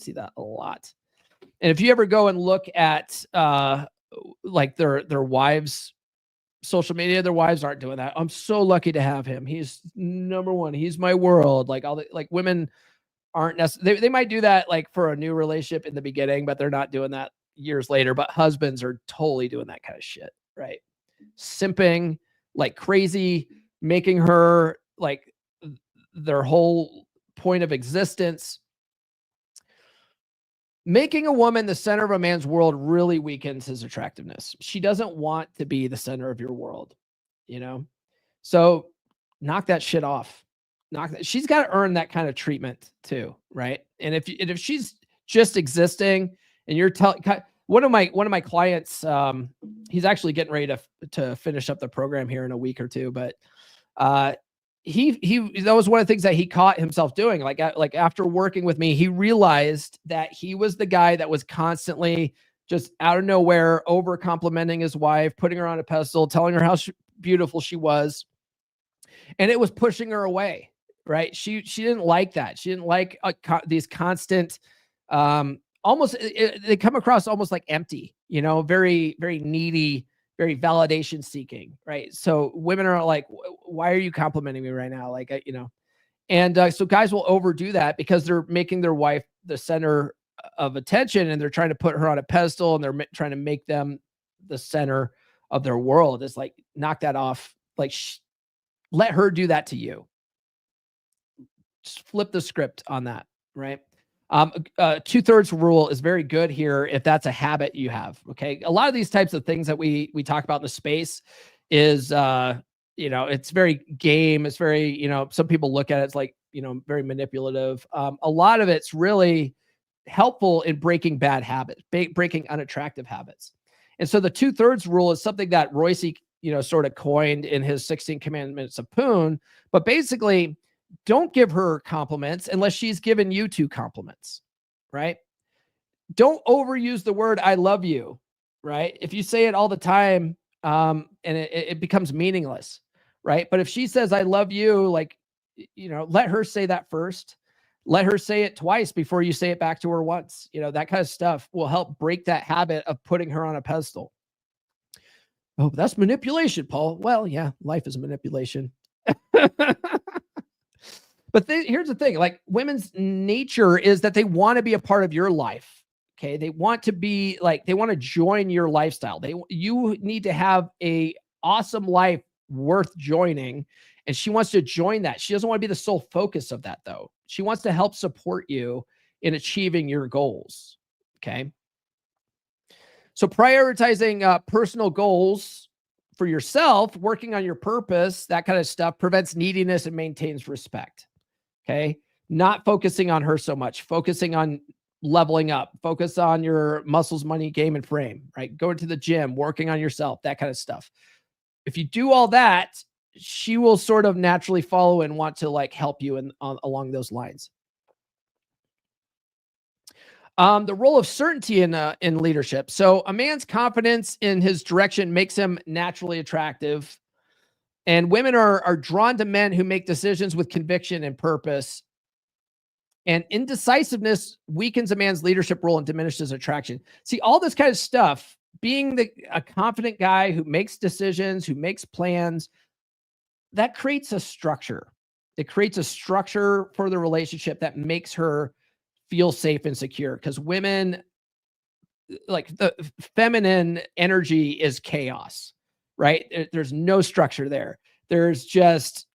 And if you ever go and look at like their wives' social media, their wives aren't doing that. I'm so lucky to have him. He's number one. He's my world. Like women aren't necessarily, they might do that like for a new relationship in the beginning, but they're not doing that years later. But husbands are totally doing that kind of shit, right? Simping like crazy, making her like their whole point of existence. Making a woman the center of a man's world really weakens his attractiveness. She doesn't want to be the center of your world, So knock that shit off. She's got to earn that kind of treatment too, right? And if she's just existing and you're telling one of my clients, he's actually getting ready to finish up the program here in a week or two, but that was one of the things that he caught himself doing. Like after working with me, he realized that he was the guy that was constantly just out of nowhere over complimenting his wife, putting her on a pedestal, telling her how beautiful she was, and it was pushing her away. Right? She didn't like that. She didn't like these constant, almost they come across almost like empty. Very very needy. Very validation seeking, right? So women are like, why are you complimenting me right now? Like, and so guys will overdo that because they're making their wife the center of attention and they're trying to put her on a pedestal and they're trying to make them the center of their world. It's like, knock that off. Like, let her do that to you. Just flip the script on that, right? 2/3 rule is very good here if that's a habit you have. Okay. A lot of these types of things that we talk about in the space is, it's very game. It's very, some people look at it as like, very manipulative. A lot of it's really helpful in breaking bad habits, breaking unattractive habits. And so the 2/3 rule is something that Royce sort of coined in his 16 commandments of Poon. But basically, don't give her compliments unless she's given you 2 compliments, right? Don't overuse the word "I love you," right? If you say it all the time, and it becomes meaningless, right? But if she says "I love you," like, let her say that first. Let her say it twice before you say it back to her once. That kind of stuff will help break that habit of putting her on a pedestal. Oh, that's manipulation, Paul. Well, yeah, life is manipulation. But here's the thing, like, women's nature is that they want to be a part of your life. Okay. They want to be like, they want to join your lifestyle. You need to have a awesome life worth joining. And she wants to join that. She doesn't want to be the sole focus of that, though. She wants to help support you in achieving your goals. Okay. So prioritizing personal goals for yourself, working on your purpose, that kind of stuff prevents neediness and maintains respect. Okay. Not focusing on her so much, focusing on leveling up, focus on your muscles, money, game, and frame, right? Going to the gym, working on yourself, that kind of stuff. If you do all that, she will sort of naturally follow and want to like help you along those lines. The role of certainty in leadership. So a man's confidence in his direction makes him naturally attractive. And women are drawn to men who make decisions with conviction and purpose. And indecisiveness weakens a man's leadership role and diminishes attraction. See, all this kind of stuff, being a confident guy who makes decisions, who makes plans, that creates a structure. It creates a structure for the relationship that makes her feel safe and secure. Because women, like, the feminine energy is chaos, right? There's no structure there. There's just,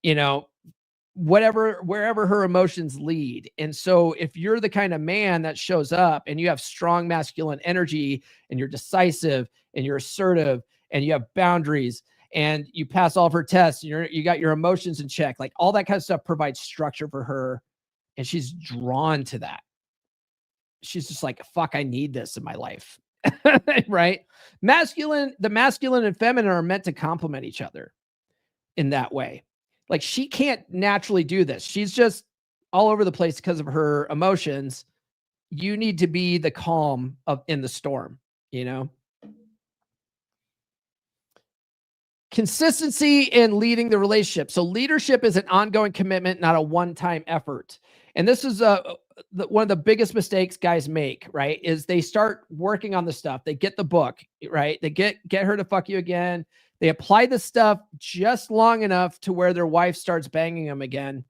wherever her emotions lead. And so if you're the kind of man that shows up and you have strong masculine energy and you're decisive and you're assertive and you have boundaries and you pass all of her tests and you got your emotions in check, like, all that kind of stuff provides structure for her. And she's drawn to that. She's just like, fuck, I need this in my life. Right? The masculine and feminine are meant to complement each other in that way. Like, she can't naturally do this. She's just all over the place because of her emotions. You need to be the calm in the storm, Consistency in leading the relationship. So leadership is an ongoing commitment, not a one-time effort. And this is one of the biggest mistakes guys make, right? Is they start working on the stuff. They get the book, right? They get her to fuck you again. They apply the stuff just long enough to where their wife starts banging them again.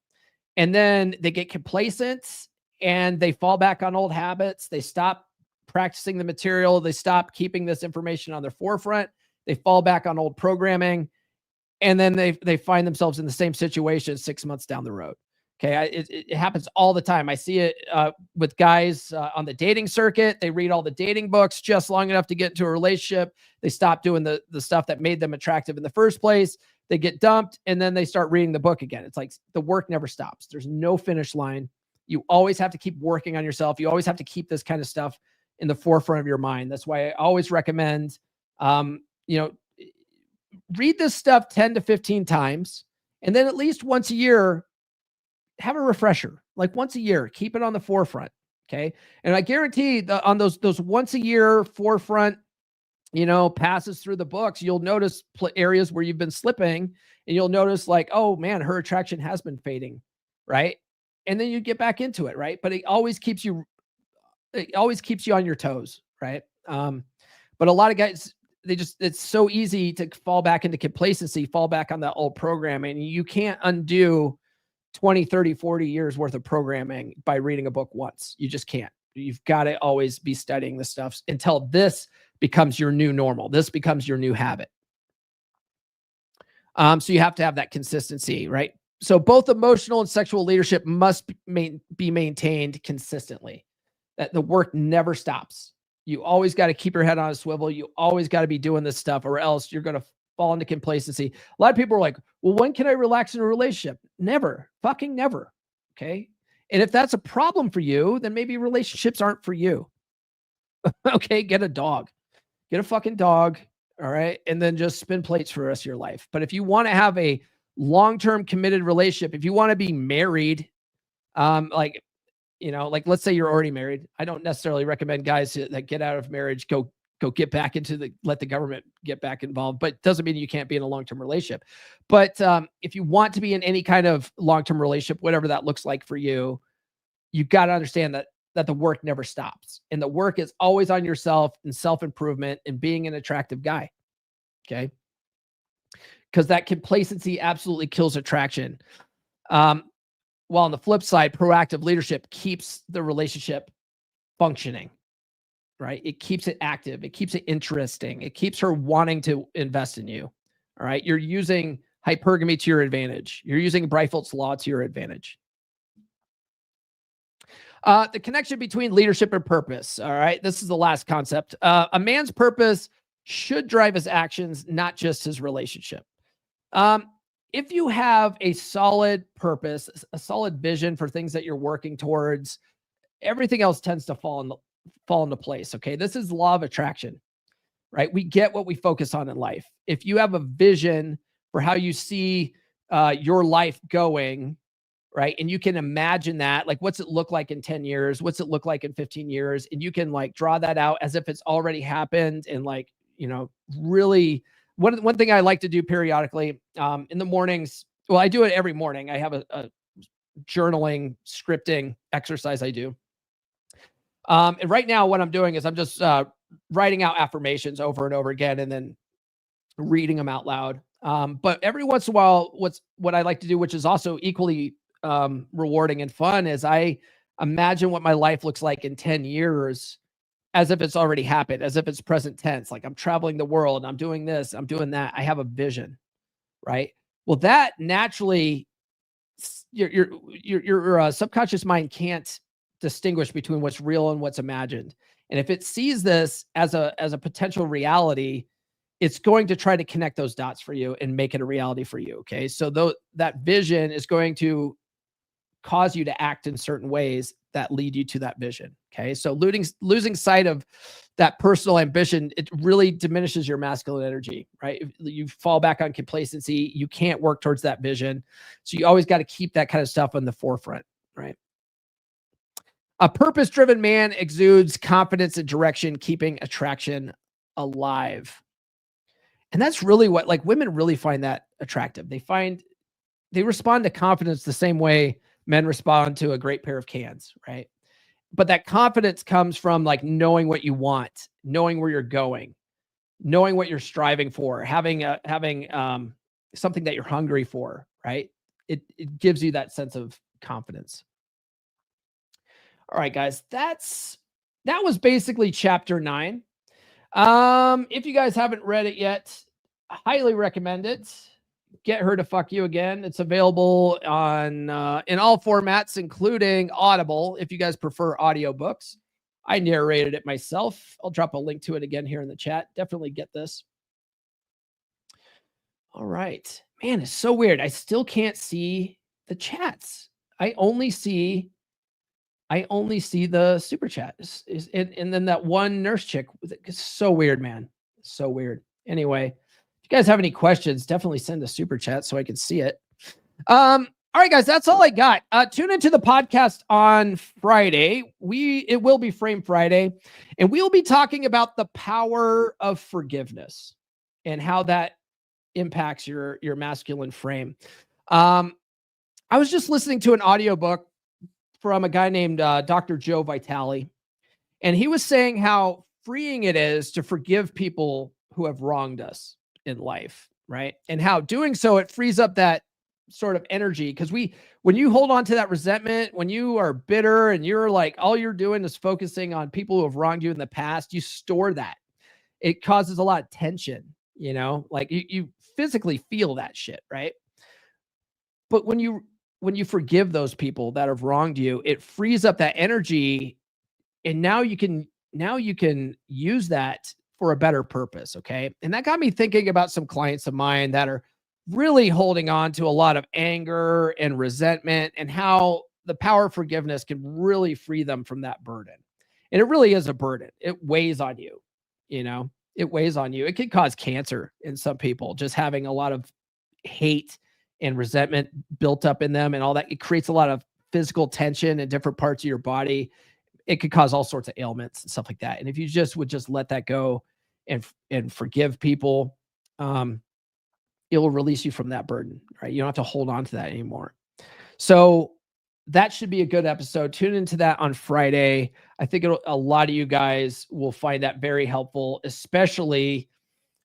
And then they get complacent and they fall back on old habits. They stop practicing the material. They stop keeping this information on their forefront. They fall back on old programming. And then they find themselves in the same situation 6 months down the road. Okay. It happens all the time. I see it with guys on the dating circuit. They read all the dating books just long enough to get into a relationship. They stop doing the stuff that made them attractive in the first place. They get dumped and then they start reading the book again. It's like the work never stops. There's no finish line. You always have to keep working on yourself. You always have to keep this kind of stuff in the forefront of your mind. That's why I always recommend, read this stuff 10 to 15 times. And then at least once a year, have a refresher, like once a year, keep it on the forefront. Okay. And I guarantee on those once a year forefront, passes through the books, you'll notice areas where you've been slipping and you'll notice like, oh man, her attraction has been fading. Right. And then you get back into it. Right. But it always keeps you on your toes. Right. But a lot of guys, it's so easy to fall back into complacency, fall back on that old programming. You can't undo 20, 30, 40 years worth of programming by reading a book once. You just can't. You've got to always be studying the stuff until this becomes your new normal. This becomes your new habit. So you have to have that consistency, right? So both emotional and sexual leadership must be maintained consistently. That the work never stops. You always got to keep your head on a swivel. You always got to be doing this stuff or else you're going to fall into complacency. A lot of people are like, well, when can I relax in a relationship? Never, fucking never. Okay. And if that's a problem for you, then maybe relationships aren't for you. Okay. Get a dog, get a fucking dog, All right. And then just spin plates for the rest of your life. But if you want to have a long-term committed relationship, if you want to be married, like, like let's say you're already married. I don't necessarily recommend guys that get out of marriage, go get back into let the government get back involved, but doesn't mean you can't be in a long-term relationship. But if you want to be in any kind of long-term relationship, whatever that looks like for you, you've got to understand that the work never stops. And the work is always on yourself and self-improvement and being an attractive guy. Okay. Because that complacency absolutely kills attraction. While on the flip side, proactive leadership keeps the relationship functioning, right? It keeps it active. It keeps it interesting. It keeps her wanting to invest in you. All right. You're using hypergamy to your advantage. You're using Breifeld's law to your advantage. The connection between leadership and purpose. All right. This is the last concept. A man's purpose should drive his actions, not just his relationship. If you have a solid purpose, a solid vision for things that you're working towards, everything else tends to fall into place. Okay. This is law of attraction, right? We get what we focus on in life. If you have a vision for how you see your life going, right? And you can imagine that, like, what's it look like in 10 years? What's it look like in 15 years? And you can like draw that out as if it's already happened. And like, really one thing I like to do periodically in the mornings. Well, I do it every morning. I have a journaling, scripting exercise I do. And right now what I'm doing is I'm just writing out affirmations over and over again and then reading them out loud. But every once in a while, what I like to do, which is also equally rewarding and fun, is I imagine what my life looks like in 10 years as if it's already happened, as if it's present tense. Like I'm traveling the world, I'm doing this, I'm doing that. I have a vision, right? Well, that naturally, your subconscious mind can't distinguish between what's real and what's imagined. And if it sees this as a potential reality, it's going to try to connect those dots for you and make it a reality for you. Okay. So that vision is going to cause you to act in certain ways that lead you to that vision. Okay. So losing sight of that personal ambition, it really diminishes your masculine energy, right? If you fall back on complacency, you can't work towards that vision. So you always got to keep that kind of stuff on the forefront, right? A purpose-driven man exudes confidence and direction, keeping attraction alive. And that's really what, like, women really find that attractive. They respond to confidence the same way men respond to a great pair of cans, right? But that confidence comes from like knowing what you want, knowing where you're going, knowing what you're striving for, having something that you're hungry for, right? It gives you that sense of confidence. All right, guys, that was basically chapter 9. If you guys haven't read it yet, I highly recommend it. Get Her to Fuck You Again. It's available on in all formats, including Audible, if you guys prefer audiobooks. I narrated it myself. I'll drop a link to it again here in the chat. Definitely get this. All right. Man, it's so weird. I still can't see the chats. I only see the super chat. And then that one nurse chick. It's so weird, man. So weird. Anyway, if you guys have any questions, definitely send a super chat so I can see it. All right, guys, that's all I got. Tune into the podcast on Friday. It will be Frame Friday, and we will be talking about the power of forgiveness and how that impacts your masculine frame. I was just listening to an audiobook from a guy named Dr. Joe Vitale, and he was saying how freeing it is to forgive people who have wronged us in life, right? And how doing so, it frees up that sort of energy. Because when you hold on to that resentment, when you are bitter and you're like, all you're doing is focusing on people who have wronged you in the past, you store that. It causes a lot of tension, like you physically feel that shit, right? But when you forgive those people that have wronged you, it frees up that energy. And now you can use that for a better purpose. Okay. And that got me thinking about some clients of mine that are really holding on to a lot of anger and resentment, and how the power of forgiveness can really free them from that burden. And it really is a burden. It weighs on you, it weighs on you. It can cause cancer in some people, just having a lot of hate and resentment built up in them and all that. It creates a lot of physical tension in different parts of your body. It could cause all sorts of ailments and stuff like that. And if you just would just let that go and forgive people, it will release you from that burden, right? You don't have to hold on to that anymore. So that should be a good episode. Tune into that on Friday. I think a lot of you guys will find that very helpful, especially,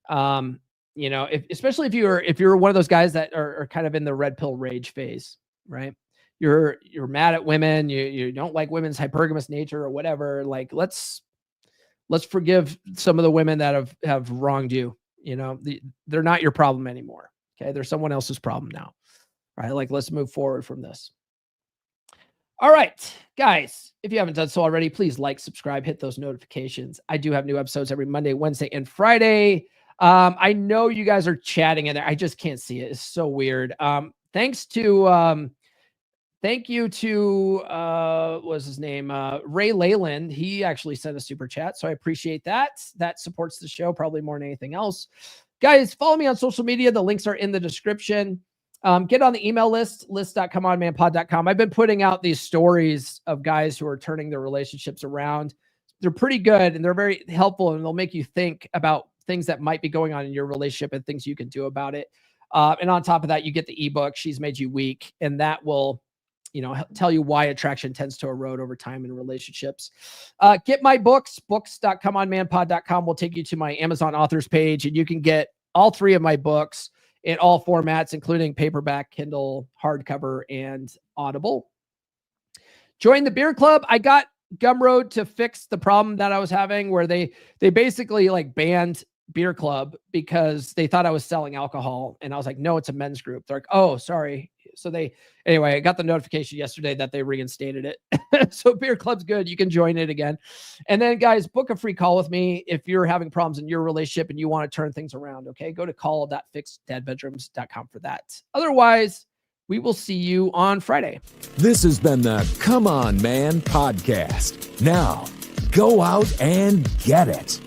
especially if you're one of those guys that are kind of in the red pill rage phase, right? You're mad at women. You don't like women's hypergamous nature or whatever. Like, let's forgive some of the women that have wronged you. They're not your problem anymore. Okay. They're someone else's problem now. Right. Like, let's move forward from this. All right, guys, if you haven't done so already, please like, subscribe, hit those notifications. I do have new episodes every Monday, Wednesday, and Friday. I know you guys are chatting in there. I just can't see it. It's so weird. Thank you to, what's his name? Ray Leyland. He actually sent a super chat. So I appreciate that. That supports the show probably more than anything else. Guys, follow me on social media. The links are in the description. Get on the email list.comeonmanpod.com. I've been putting out these stories of guys who are turning their relationships around. They're pretty good and they're very helpful, and they'll make you think about things that might be going on in your relationship and things you can do about it. And on top of that, you get the ebook, She's Made You Weak, and that will, tell you why attraction tends to erode over time in relationships. Get my books, books.comeonmanpod.com will take you to my Amazon authors page, and you can get all 3 of my books in all formats, including paperback, Kindle, hardcover, and Audible. Join the beer club. I got Gumroad to fix the problem that I was having, where they basically like banned beer club because they thought I was selling alcohol. And I was like, no, it's a men's group. They're like, oh, sorry. So anyway, I got the notification yesterday that they reinstated it. So beer club's good. You can join it again. And then guys, book a free call with me if you're having problems in your relationship and you want to turn things around. Okay. Go to call.fixdeadbedrooms.com for that. Otherwise, we will see you on Friday. This has been the Come On Man podcast. Now, go out and get it.